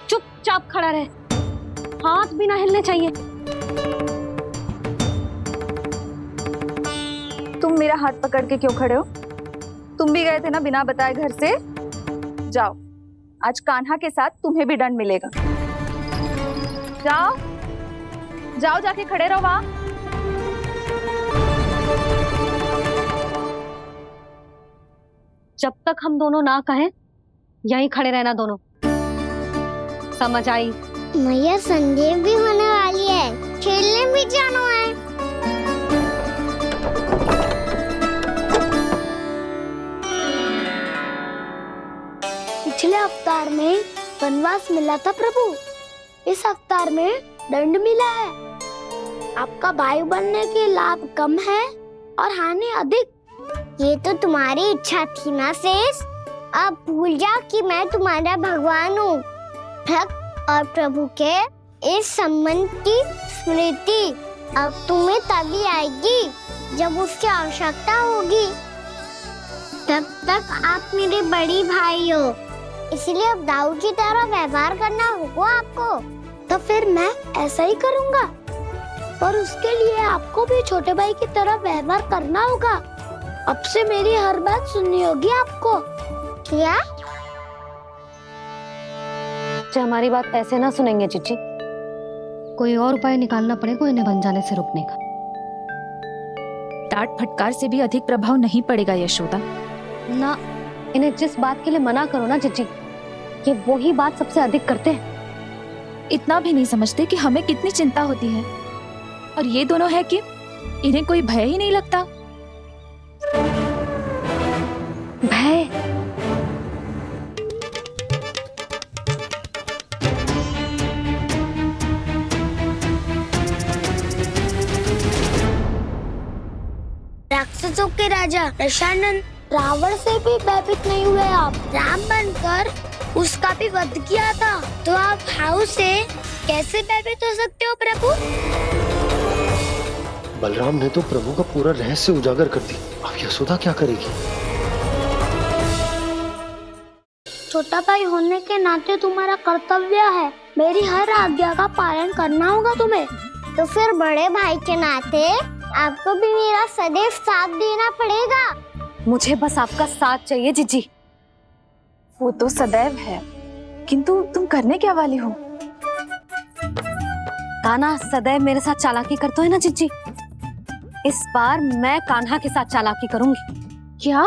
चुपचाप खड़ा रहे, हाथ भी ना हिलने चाहिए। तुम मेरा हाथ पकड़ के क्यों खड़े हो? तुम भी गए थे ना बिना बताए घर से। जाओ, आज कान्हा के साथ तुम्हें भी दंड मिलेगा। जाओ जाओ, जाके खड़े रहो वहां। जब तक हम दोनों ना कहें, यहीं खड़े रहना दोनों। समझ आई? मैया संध्या भी होने वाली है, खेलने भी जाना है। पिछले अवतार में वनवास मिला था प्रभु, इस अवतार में दंड मिला है। आपका भाई बनने के लाभ कम है और हानि अधिक। ये तो तुम्हारी इच्छा थी ना शेष। अब भूल जा कि मैं तुम्हारा भगवान हूँ। भक्त और प्रभु के इस संबंध की स्मृति अब तुम्हें तभी आएगी जब उसकी आवश्यकता होगी। तब तक आप मेरे बड़ी भाई हो, इसलिए अब दाऊद की तरह व्यवहार करना होगा आपको। तो फिर मैं ऐसा ही करूँगा, पर उसके लिए आपको भी छोटे भाई की तरह व्यवहार करना होगा। अब से मेरी हर बात सुननी होगी आपको। क्या? हमारी बात ऐसे ना सुनेंगे चिची। कोई और उपाय निकालना पड़ेगा इन्हें बन जाने से रुकने का। डांट फटकार से भी अधिक प्रभाव नहीं पड़ेगा यशोदा। ना, इन्हें जिस बात के लिए मना करो ना चिची, ये वही बात सबसे अधिक करते हैं। इतना भी नहीं समझते कि हमें कितनी चिंता होती है, और ये दोनों है कि इन्हें कोई भय ही नहीं लगता। भय? राक्षसों के राजा दशानन रावण से भी भयभीत नहीं हुए आप। राम बनकर उसका भी वध किया था, तो आप हाउ से कैसे भयभीत हो सकते हो प्रभु? बलराम ने तो प्रभु का पूरा रहस्य उजागर कर दी। अब यशोदा क्या करेगी? छोटा भाई होने के नाते तुम्हारा कर्तव्य है, मेरी हर आज्ञा का पालन करना होगा तुम्हें। तो फिर बड़े भाई के नाते आपको भी मेरा सदैव साथ देना पड़ेगा। मुझे बस आपका साथ चाहिए जीजी। वो तो सदैव है, किंतु तुम करने क्या वाली हो? कान्हा सदैव मेरे साथ चालाकी करते है ना जीजी। इस बार मैं कान्हा के साथ चालाकी करूंगी। क्या?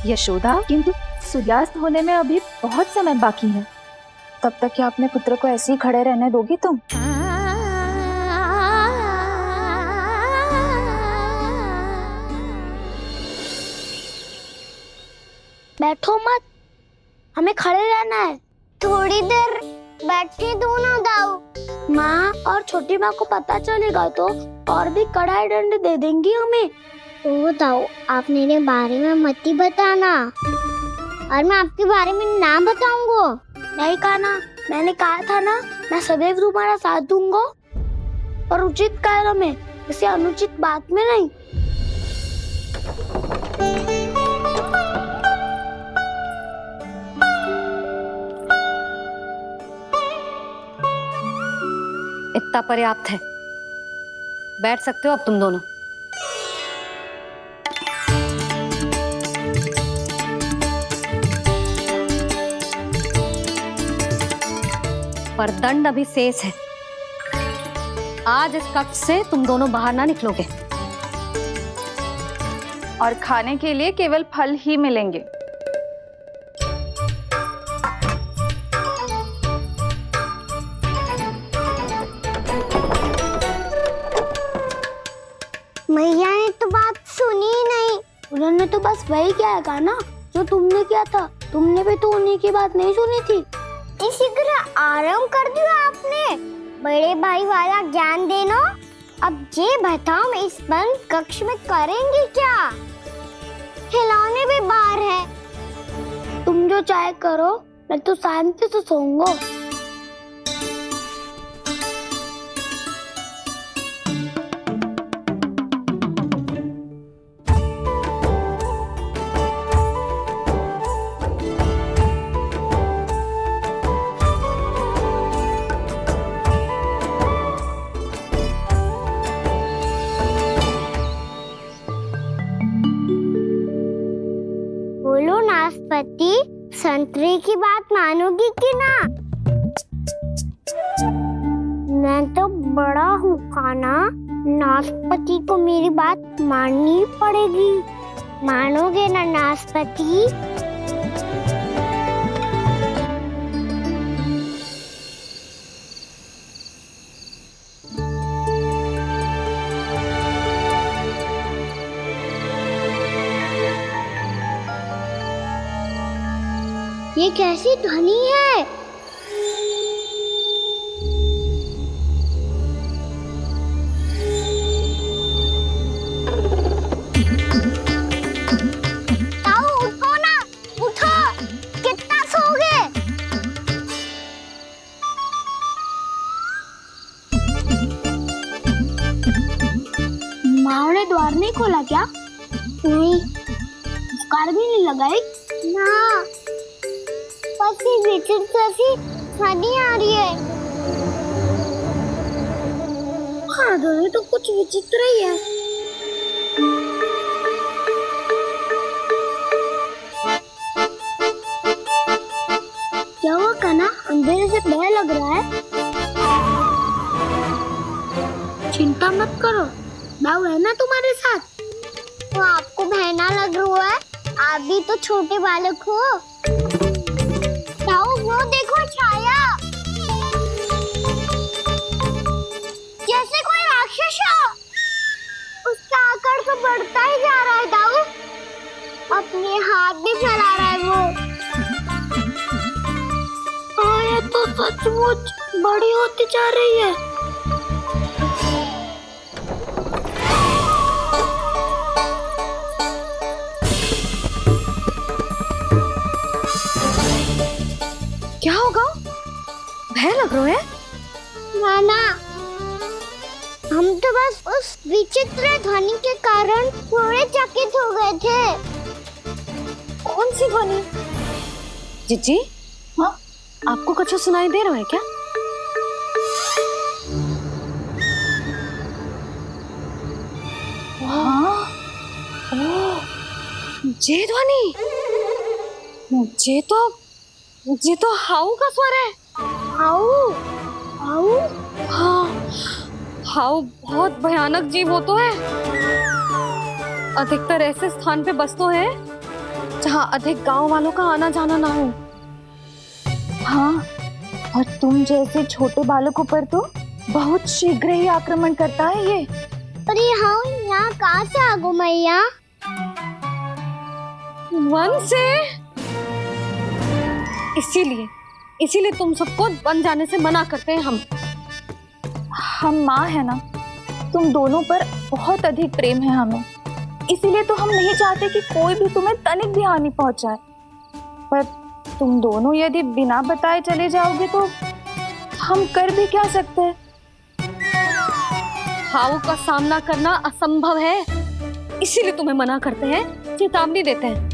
यशोदा, किंतु सूर्यास्त होने में अभी बहुत समय बाकी है। तब तक क्या अपने पुत्र को ऐसे ही खड़े रहने दोगी तुम? बैठो मत, हमें खड़े रहना है। थोड़ी देर बैठे दो ना दाऊ। माँ और छोटी माँ को पता चलेगा तो और भी कड़ा दंड दे देंगी हमें। तो दाऊ, आप मेरे बारे में मत ही बताना, और मैं आपके बारे में ना बताऊंगा। नहीं कान्हा, मैंने कहा था ना, मैं सदैव तुम्हारा साथ दूंगा, और उचित कार्य में, किसी अनुचित बात में नहीं। इतना पर्याप्त है, बैठ सकते हो अब तुम दोनों। पर दंड अभी शेष है। आज इस कक्ष से तुम दोनों बाहर ना निकलोगे, और खाने के लिए केवल फल ही मिलेंगे। मैया ने तो बात सुनी ही नहीं। उन्होंने तो बस वही किया है ना जो तुमने किया था। तुमने भी तो उन्हीं की बात नहीं सुनी थी। इसी तरह आराम कर दिया आपने। बड़े भाई वाला ज्ञान देना। अब ये बताओ, इस बंद कक्ष में करेंगे क्या? खिलौने भी बाहर है। तुम जो चाहे करो, मैं तो शांति से सोऊंगा। बोलो नाशपाती, संतरे की बात मानोगी कि ना? मैं तो बड़ा हूँ कान्हा, नाशपाती को मेरी बात माननी पड़ेगी। मानोगे ना नाशपाती? ये कैसी ध्वनि है? ताऊ उठो ना, उठो, कितना सोओगे? माँ ने द्वार नहीं खोला क्या? नहीं। कार भी नहीं लगाई? ना। बस ये विचित्र सी ध्वनि आ रही है। हाँ, ध्वनि तो कुछ विचित्र ही है। क्या हुआ कान्हा? अंधेरे से डर लग रहा है। चिंता मत करो, दाऊ है ना तुम्हारे साथ। तो आपको बहना लग रहा है, आप भी तो छोटे बालक हो। दाऊ वो देखो छाया, जैसे कोई राक्षस हो। उसका आकार तो बढ़ता ही जा रहा है दाऊ, अपने हाथ भी फैला रहा है वो। ये तो सचमुच बड़ी होती जा रही है। क्या होगा? भय लग रहा है? नाना, हम तो बस उस विचित्र ध्वनि के कारण थोड़े चकित हो गए थे। कौन सी ध्वनि? जीजी, हाँ, आपको कुछ सुनाई दे रहा है क्या? हाँ, ओह, ये ध्वनि, ये तो हाउ का स्वर है। हाउ? हाउ? हाँ, हाउ बहुत भयानक जीव हो तो है। अधिकतर ऐसे स्थान पे बसते हैं जहाँ अधिक गांव वालों का आना जाना ना हो। हाँ, और तुम जैसे छोटे बालकों पर तो बहुत शीघ्र ही आक्रमण करता है ये। अरे हाँ, यहाँ कहाँ से आ गो मैया? वन से। इसीलिए तुम सबको वन जाने से मना करते हैं हम माँ है ना, तुम दोनों पर बहुत अधिक प्रेम है हमें, इसीलिए तो हम नहीं चाहते कि कोई भी तुम्हें तनिक भी हानि पहुंचाए। पर तुम दोनों यदि बिना बताए चले जाओगे तो हम कर भी क्या सकते हैं? हाउ का सामना करना असंभव है, इसीलिए तुम्हें मना करते हैं, चेतावनी देते हैं।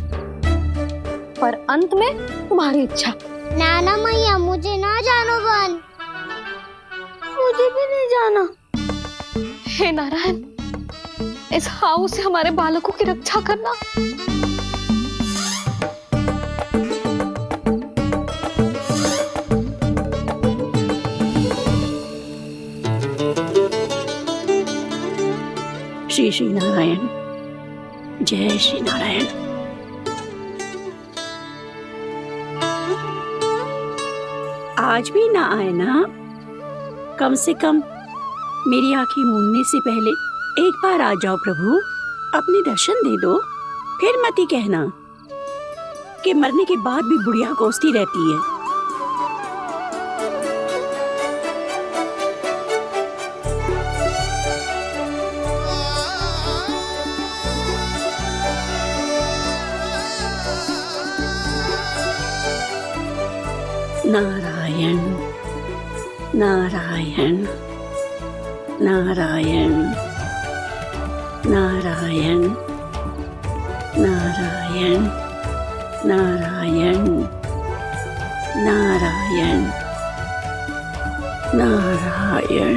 पर अंत में तुम्हारी इच्छा। नाना मैया, मुझे ना जानो वन, मुझे भी नहीं जाना। हे नारायण, इस हाउ से हमारे बालकों की रक्षा करना। श्री श्री नारायण, जय श्री नारायण। आज भी ना आए ना? कम से कम मेरी आंखें मूंदने से पहले एक बार आ जाओ प्रभु, अपने दर्शन दे दो। फिर मत ही कहना कि मरने के बाद भी बुढ़िया कोसती रहती है। नारायण नारायण नारायण नारायण नारायण नारायण नारायण नारायण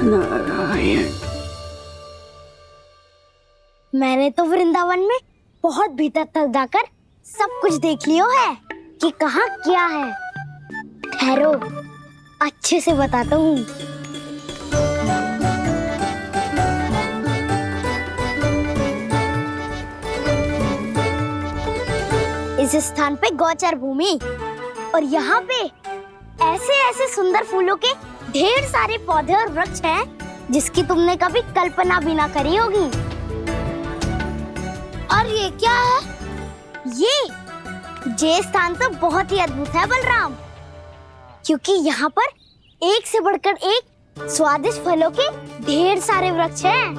नारायण। मैंने तो वृंदावन में बहुत भीतर तक जाकर सब कुछ देख लियो है कि कहाँ क्या है। ठहरो, अच्छे से बताता हूँ। इस स्थान पे गोचर भूमि और यहाँ पे ऐसे ऐसे सुंदर फूलों के ढेर सारे पौधे और वृक्ष हैं जिसकी तुमने कभी कल्पना भी ना करी होगी। और ये क्या है? ये ये स्थान तो बहुत ही अद्भुत है बलराम, क्योंकि यहाँ पर एक से बढ़कर एक स्वादिष्ट फलों के ढेर सारे वृक्ष हैं।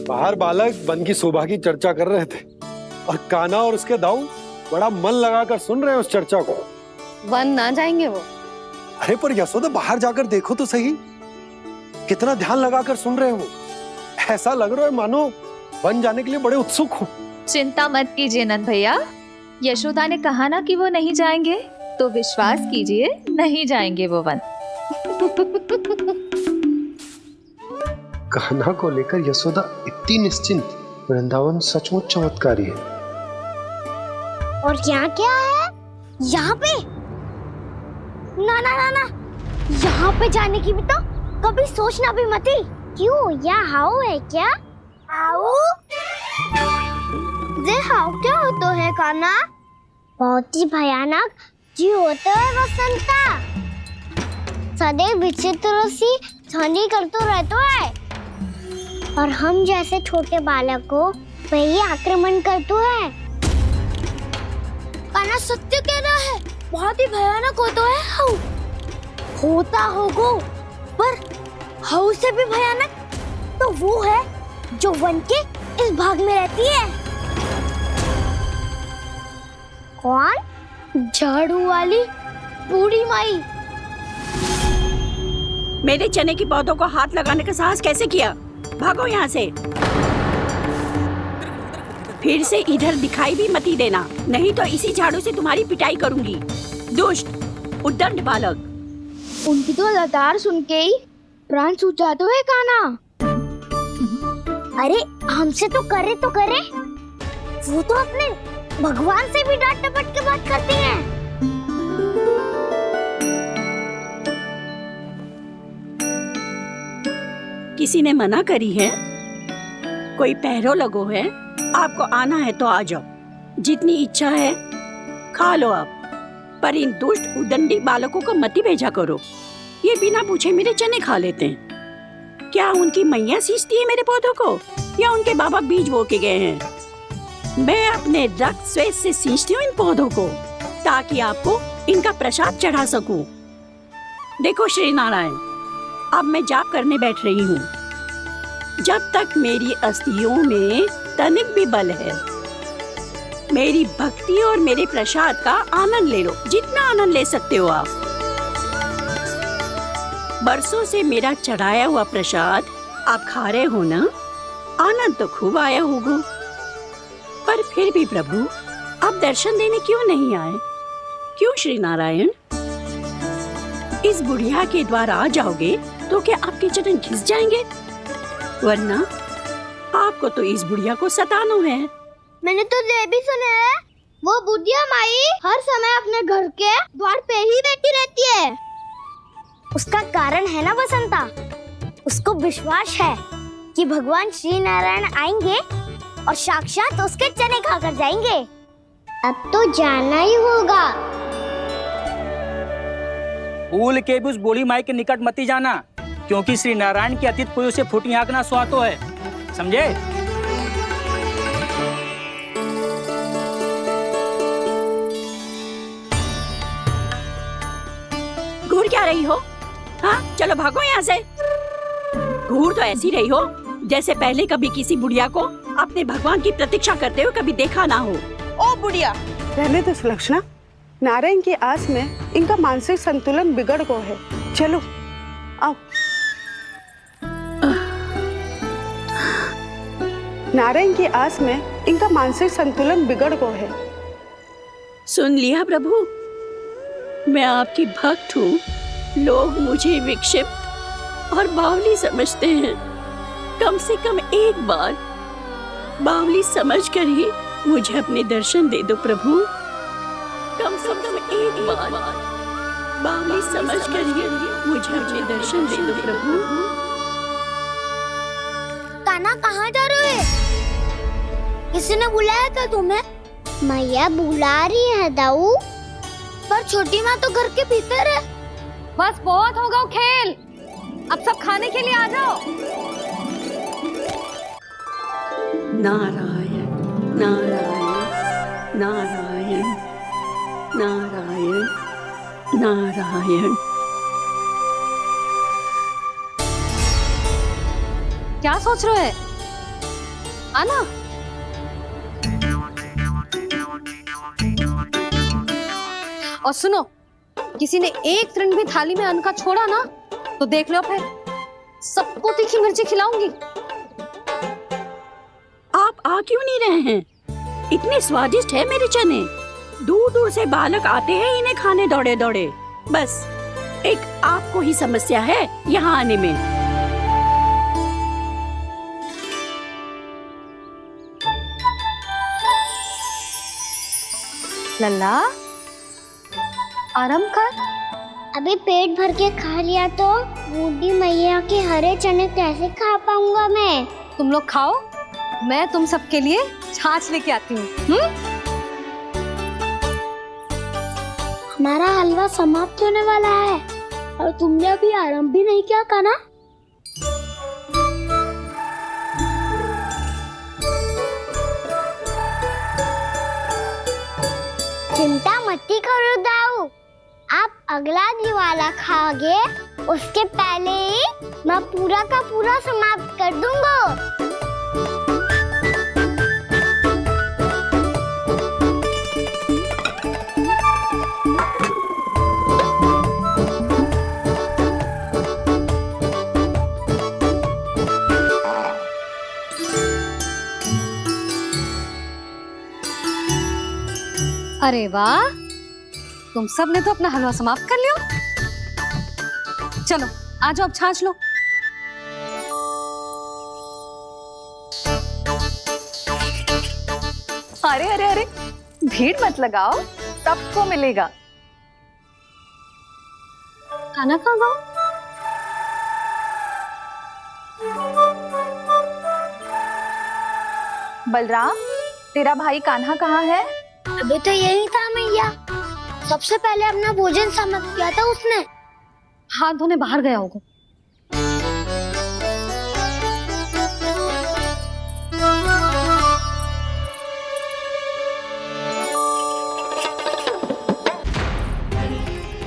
बाहर बालक वन की शोभा की चर्चा कर रहे थे और कान्हा और उसके दाऊ बड़ा मन लगाकर सुन रहे हैं उस चर्चा को। वन ना जाएंगे वो? अरे पर यशोदा बाहर जाकर देखो तो सही, कितना ध्यान लगाकर सुन रहे हो। ऐसा लग रहा है मानो वन जाने के लिए बड़े उत्सुक हो। चिंता मत कीजिए नंद भैया, यशोदा ने कहा ना कि वो नहीं जाएंगे, तो विश्वास कीजिए नहीं जाएंगे वो वन। कान्हा को लेकर यशोदा इतनी निश्चिंत, वृंदावन सचमुच चमत्कारी है। और यहाँ क्या है? यहाँ पे ना ना ना ना, यहाँ पे जाने की भी तो कभी सोचना भी मत ही। क्यों, यहाँ हाउ है क्या? हाउ? ये हाउ क्या होता है कान्हा? बहुत ही भयानक जी होता है वसंता, सदैव विचित्र सी ध्वनि करते रहता है और हम जैसे छोटे बालक को वही आक्रमण करते हैं। कान्हा सत्य कह रहा है, बहुत ही भयानक होता है हाउ। होता होगा, पर हाउ से भी भयानक तो वो है जो वन के इस भाग में रहती है। कौन? झाड़ू वाली बूढ़ी माई। मेरे चने की पौधों को हाथ लगाने का साहस कैसे किया? भागो यहाँ से, फिर से इधर दिखाई भी मत ही देना, नहीं तो इसी झाड़ू से तुम्हारी पिटाई करूंगी। दुष्ट उद्दंड बालक। उनकी तो लतार सुन के ही प्राण छूट जाते हुए कान्हा। अरे हमसे तो करे, वो तो अपने भगवान से भी डांट डपट के बात करती हैं। किसी ने मना करी है? कोई पहरो लगो है? आपको आना है तो आ जाओ, जितनी इच्छा है खा लो आप, पर इन दुष्ट उदंडी बालकों को मत ही भेजा करो। ये बिना पूछे मेरे चने खा लेते हैं। क्या उनकी मैया सींचती है मेरे पौधों को, या उनके बाबा बीज बो के गए हैं? मैं अपने रक्त स्वेद से सींचती हूँ इन पौधों को, ताकि आपको इनका प्रसाद चढ़ा सकूं। देखो श्री नारायण, अब मैं जाप करने बैठ रही हूँ। जब तक मेरी अस्थियों में तनिक भी बल है, मेरी भक्ति और मेरे प्रसाद का आनंद ले लो, जितना आनंद ले सकते हो आप। बरसों से मेरा चढ़ाया हुआ प्रसाद आप खा रहे हो ना, आनंद तो खूब आया होगा, पर फिर भी प्रभु आप दर्शन देने क्यों नहीं आए? क्यों श्री नारायण? इस बुढ़िया के द्वार आ जाओगे तो क्या आपके चरण घिस जाएंगे? वरना आपको तो इस बुढ़िया को सताना है। मैंने तो ये भी सुना है, वो बुढ़िया माई हर समय अपने घर के द्वार पे ही बैठी रहती है। उसका कारण है ना बसंता, उसको विश्वास है कि भगवान श्री नारायण आएंगे और साक्षात उसके चने खाकर जाएंगे। अब तो जाना ही होगा। भूल के भी उस बूढ़ी माई के निकट मत ही जाना, क्योंकि श्री नारायण की अतीत पुरुष से फूटी आंकना स्वातो है, समझे? घूर क्या रही हो? हाँ, चलो भागो यहाँ से। घूर तो ऐसी रही हो जैसे पहले कभी किसी बुढ़िया को अपने भगवान की प्रतीक्षा करते हुए कभी देखा ना हो। ओ बुढ़िया, पहले तो सुलक्षणा, नारायण की आस में इनका मानसिक संतुलन बिगड़ गया है। चलो आओ। नारायण की आस में इनका मानसिक संतुलन बिगड़ गया है। सुन लिया प्रभु, मैं आपकी भक्त हूँ। लोग मुझे विक्षिप्त और बावली समझते हैं। कम से कम एक बार बावली समझकर ही मुझे अपने दर्शन दे दो प्रभु। कम से कम एक बार बावली समझकर ही मुझे अपने दर्शन दे दो प्रभु। कान्हा कहाँ जा रहे हो? किसी ने बुलाया था तुम्हें? मैया बुला रही है दाऊ, पर छोटी माँ तो घर के भीतर है। बस बहुत होगा खेल, अब सब खाने के लिए आ जाओ। नारायण नारायण नारायण नारायण नारायण। क्या सोच रहे हो? आना। और सुनो, किसी ने एक तृण भी थाली में अन्न का छोड़ा ना तो देख लो, फिर सबको तीखी मिर्ची खिलाऊंगी। आप आ क्यों नहीं रहे हैं? इतने स्वादिष्ट है मेरे चने। दूर दूर से बालक आते हैं इन्हें खाने दौड़े दौड़े। बस एक आपको ही समस्या है यहाँ आने में। लल्ला, आराम कर। अभी पेट भर के खा लिया तो बूढ़ी मैया के हरे चने कैसे खा पाऊंगा मैं? तुम लोग खाओ, मैं तुम सबके लिए छाछ लेके आती हूँ। हमारा हलवा समाप्त होने वाला है और तुमने अभी आराम भी नहीं किया कान्हा। चिंता मत करो दाऊ, आप अगला दिवाला खाओगे उसके पहले ही मैं पूरा का पूरा समाप्त कर दूंगा। अरे वाह, तुम सब ने तो अपना हलवा समाप्त कर लिया। चलो आ जाओ, अब छाछ लो। अरे अरे अरे, भीड़ मत लगाओ, सबको मिलेगा। खाना खा गो। बलराम, तेरा भाई कान्हा कहाँ है? अभी तो यही था मैया, सबसे पहले अपना भोजन समाप्त किया था उसने। हाथ धोने बाहर गया होगा।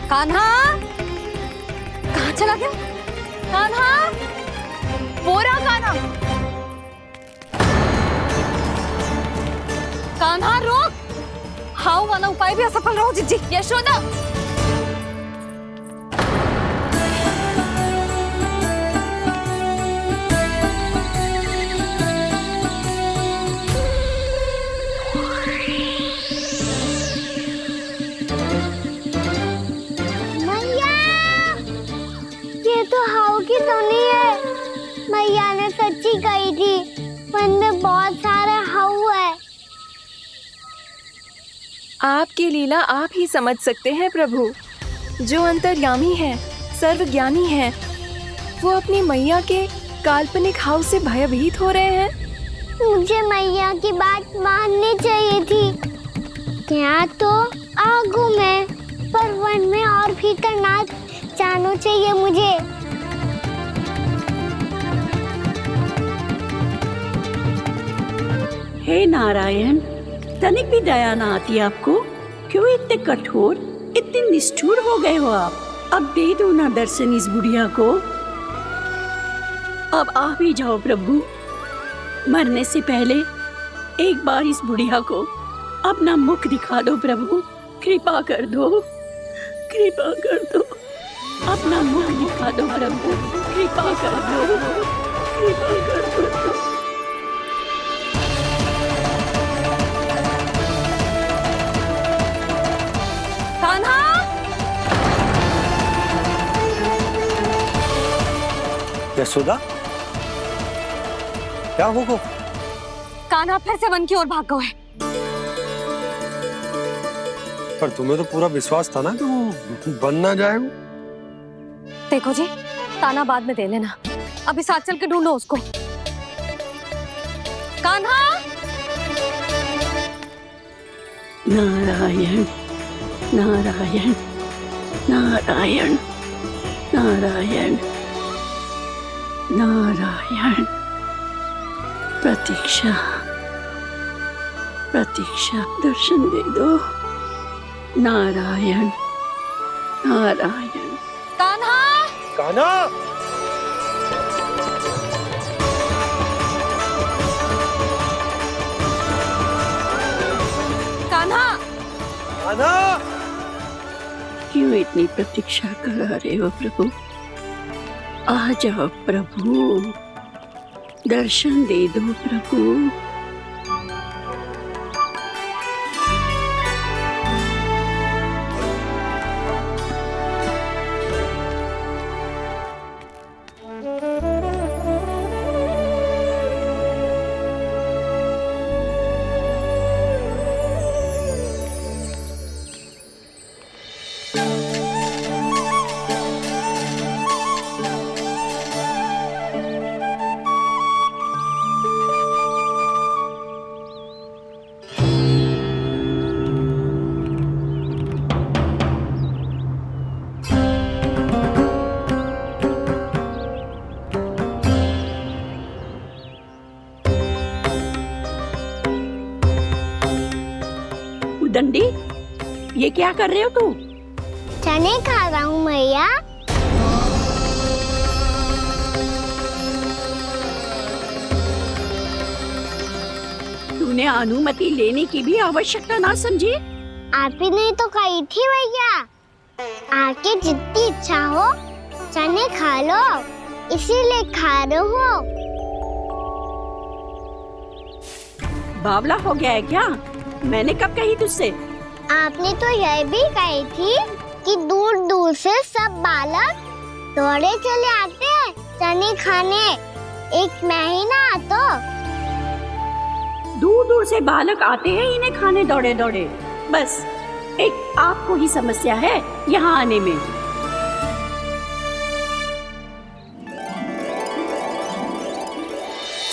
कान्हा, कहाँ चला गया? कान्हा, बोरा कान्हा। कान्हा रोक, हाउ वाला उपाय भी असफल रहो जिज्जी। यशोदा, मैया, ये तो हाउ की धुनी है। मैया ने सच्ची कही थी, वन में बहुत सारे हाउ है। आपकी लीला आप ही समझ सकते हैं प्रभु। जो अंतर्यामी है, सर्वज्ञानी है, वो अपनी मैया के काल्पनिक हाव से भयभीत हो रहे हैं। मुझे मैया की बात माननी चाहिए थी। यहाँ तो आगू में, पर वन में और भी करना जानो चाहिए मुझे। हे नारायण, तनिक भी दया ना आती आपको? क्यों इतने कठोर, इतने निष्ठुर हो गए हो आप? अब दे दो ना दर्शन इस बुढ़िया को। अब आ भी जाओ प्रभु। मरने से पहले एक बार इस बुढ़िया को अपना मुख दिखा दो प्रभु। कृपा कर दो, कृपा कर दो। अपना मुख दिखा दो प्रभु, कृपा कर दो, कृपा कर दो। कान्हा, यशोदा, क्या होगा? कान्हा फिर से वन की ओर भाग गया है। पर तुम्हें तो पूरा विश्वास था ना कि वो बन ना जाए। देखो जी, ताना बाद में दे लेना, अभी साथ चल के ढूंढो उसको। कान्हा, नारायण नारायण नारायण नारायण नारायण प्रतीक्षा, प्रतीक्षा, दर्शन दे दो। नारायण, नारायण। कान्हा, कान्हा, कान्हा, कान्हा। क्यों इतनी प्रतीक्षा करा रहे हो प्रभु? आ जाओ प्रभु, दर्शन दे दो प्रभु। दंडी, ये क्या कर रहे हो तू? चने खा रहा हूँ मैया। तूने अनुमति लेने की भी आवश्यकता ना समझी? आप ही ने तो कही थी भैया, आके जितनी इच्छा हो चने खा लो, इसीलिए खा रहे हो। बावला हो गया है क्या? मैंने कब कही तुझसे? आपने तो यह भी कही थी कि दूर दूर से सब बालक दौड़े चले आते हैं चने खाने, एक महीना तो दूर दूर से बालक आते हैं इन्हें खाने दौड़े दौड़े। बस एक आपको ही समस्या है यहाँ आने में।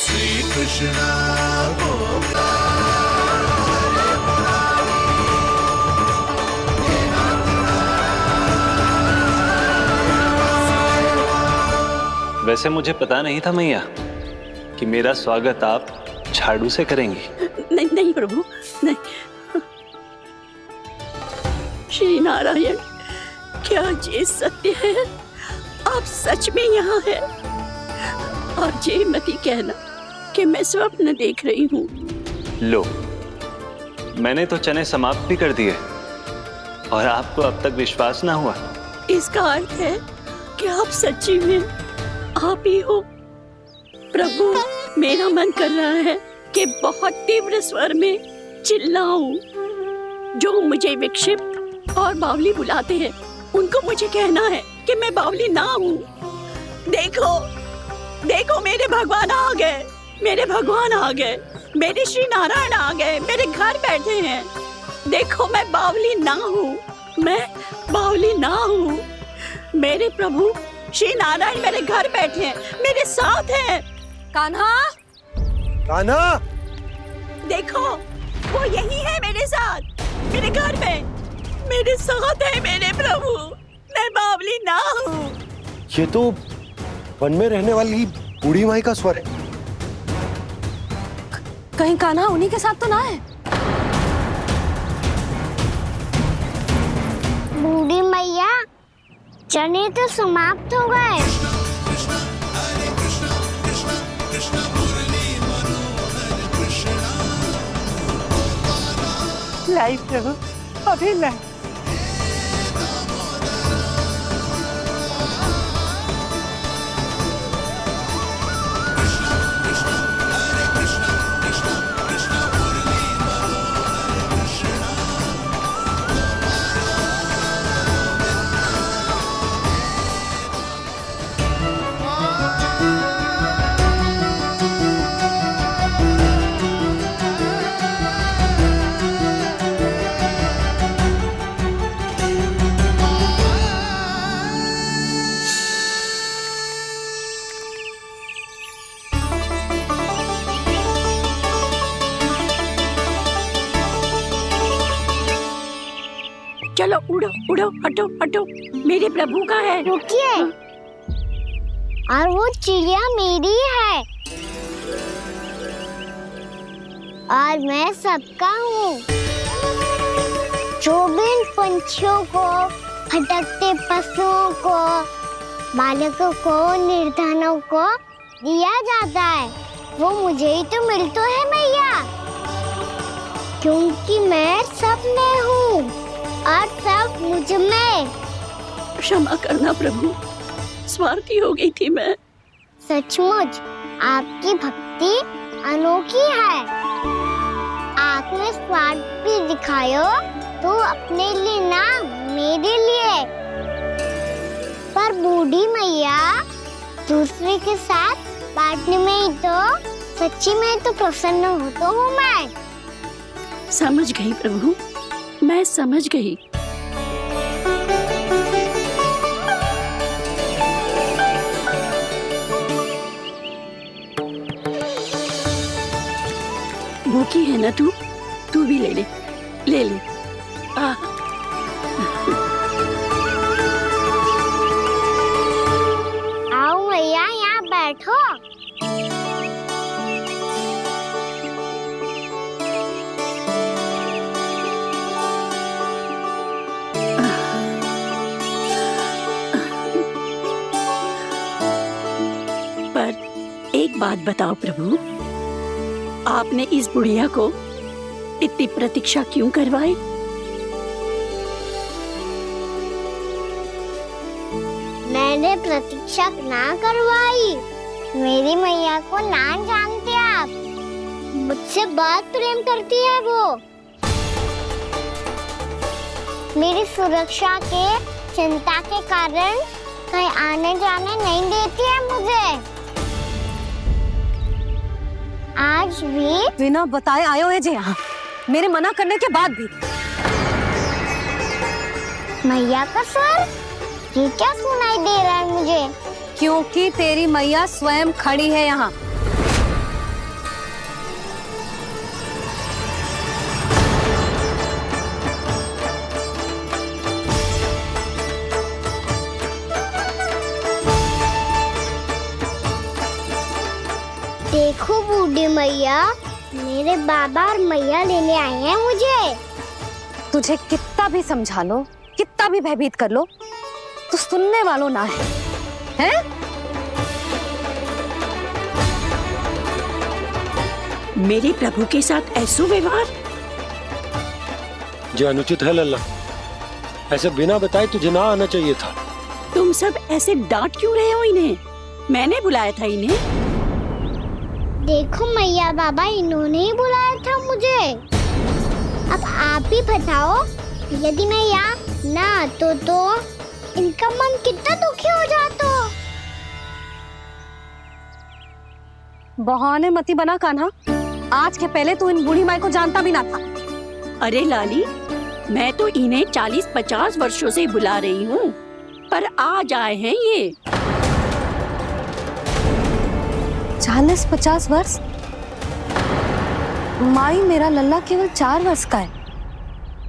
श्री कृष्ण गोविंदा। वैसे मुझे पता नहीं था मैया कि मेरा स्वागत आप झाड़ू से करेंगी। नहीं नहीं प्रभु, नहीं। श्री नारायण, क्या ये सत्य है? आप सच में यहाँ हैं? और ये मत ही कहना कि मैं स्वप्न देख रही हूँ। लो, मैंने तो चने समाप्त भी कर दिए और आपको अब तक विश्वास ना हुआ। इसका अर्थ है कि आप सच्ची में आप ही हो। प्रभु, मेरा मन कर रहा है कि बहुत तीव्र स्वर में चिल्लाऊं। जो मुझे विक्षिप्त और बावली बुलाते हैं उनको मुझे कहना है कि मैं बावली ना हूँ। देखो देखो, मेरे भगवान आ गए, मेरे भगवान आ गए, मेरे श्री नारायण आ गए, मेरे घर बैठे हैं। देखो, मैं बावली ना हूँ, मैं बावली ना हूँ। मेरे प्रभु श्री नारायण मेरे घर बैठे हैं, मेरे साथ हैं। कान्हा, कान्हा, देखो वो यही है मेरे साथ, मेरे घर में मेरे साथ है मेरे प्रभु। मैं बावली ना हूँ। ये तो वन में रहने वाली बूढ़ी माई का स्वर है। कहीं कान्हा उन्हीं के साथ तो ना है? बूढ़ी मैया, चने तो समाप्त हो गए। लाई प्रभु, अभी लाई। चलो उड़ो उड़ो, हटो हटो, मेरे प्रभु का है। रुकिए, और वो चिड़िया मेरी है। और मैं सबका हूँ। जो भी इन पंछियों को, भटकते पशुओं को, बालकों को, निर्धनों को दिया जाता है, वो मुझे ही तो मिलता है मैया, क्योंकि मैं सब में हूँ और सब मुझ में। क्षमा करना प्रभु, स्वार्थी हो गई थी मैं। सचमुच आपकी भक्ति अनोखी है। आपने स्वार्थ भी दिखायो तो अपने लिए ना, मेरे लिए। पर बूढ़ी मैया दूसरे के साथ बांटने में ही तो सच्ची में तो प्रसन्न होता हूँ मैं। समझ गई प्रभु, मैं समझ गई। भूखी है ना तू? तू भी ले ले, ले ले। आओ मैया, यहाँ बैठो। पर एक बात बताओ प्रभु, आपने इस बुढ़िया को इतनी प्रतीक्षा क्यों करवाई? मैंने प्रतीक्षा ना करवाई। मेरी मैया को ना जानते आप, मुझसे बहुत प्रेम करती है वो। मेरी सुरक्षा के चिंता के कारण कहीं आने जाने नहीं देती है मुझे। आज भी बिना बताए आए हुए जी यहाँ, मेरे मना करने के बाद भी। मैया का स्वर ये क्या सुनाई दे रहा है मुझे? क्योंकि तेरी मैया स्वयं खड़ी है यहाँ। देखो बूढ़ी मैया, मेरे बाबा और मैया लेने आए हैं मुझे। तुझे कितना भी समझा लो, कितना भी भयभीत कर लो, तो सुनने वालों ना है, हैं? मेरे प्रभु के साथ ऐसा व्यवहार जो अनुचित है लल्ला। ऐसे बिना बताए तुझे ना आना चाहिए था। तुम सब ऐसे डांट क्यों रहे हो इन्हें? मैंने बुलाया था इन्हें। देखो मैया बाबा, इन्होंने ही बुलाया था मुझे। अब आप ही बताओ, यदि मैं यहाँ ना आतो तो इनका मन कितना दुखी हो जाता। बहाने मती बना कान्हा, आज के पहले तू इन बूढ़ी माई को जानता भी ना था। अरे लाली, मैं तो इन्हें 40-50 वर्षों से बुला रही हूँ, पर आज आए हैं ये। 40-50 वर्ष? माई, मेरा लल्ला केवल 4 वर्ष का है।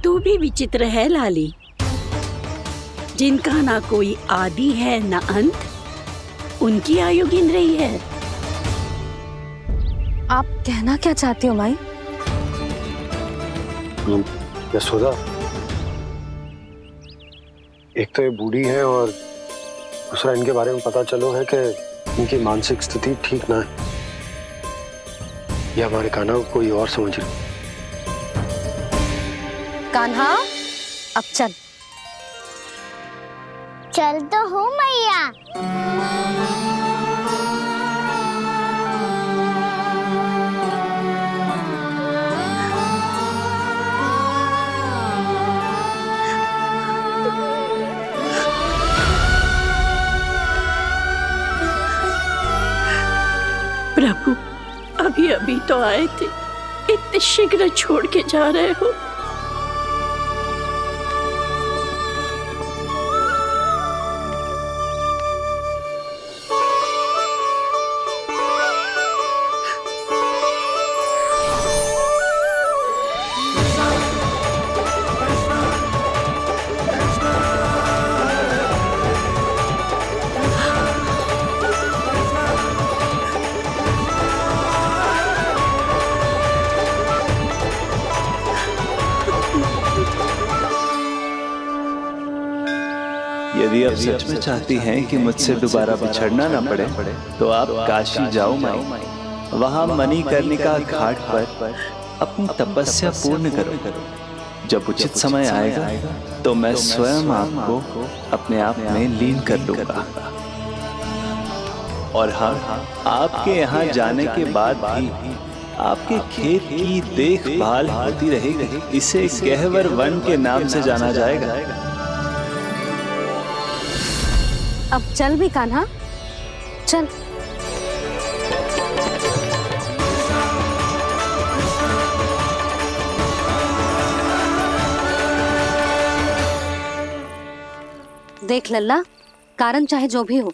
तू भी विचित्र है लाली, जिनका ना कोई आदि है ना अंत, उनकी आयु गिन रही है। आप कहना क्या चाहती हो माई? यशोदा, एक तो ये बूढ़ी है और दूसरा इनके बारे में पता चलो है कि इनकी मानसिक स्थिति ठीक ना है। ये हमारे कान्हा को कोई और समझ रही। कान्हा, अब चल। चल तो हूँ मैया। प्रभु, अभी अभी तो आए थे, इतने शीघ्र छोड़ के जा रहे हो। यदि आप सच में चाहती हैं कि मुझसे दोबारा बिछड़ना ना पड़े तो आप काशी जाओ माई। वहां मणिकर्णिका घाट पर अपनी तपस्या पूर्ण करो। जब उचित समय आएगा तो मैं स्वयं आपको अपने आप में लीन कर लूंगा। और हाँ, आपके यहाँ जाने के बाद भी आपके खेत की देखभाल होती रहेगी। इसे गहवर वन के नाम से जाना जाएगा। अब चल भी कान्हा, चल। देख लल्ला, कारण चाहे जो भी हो,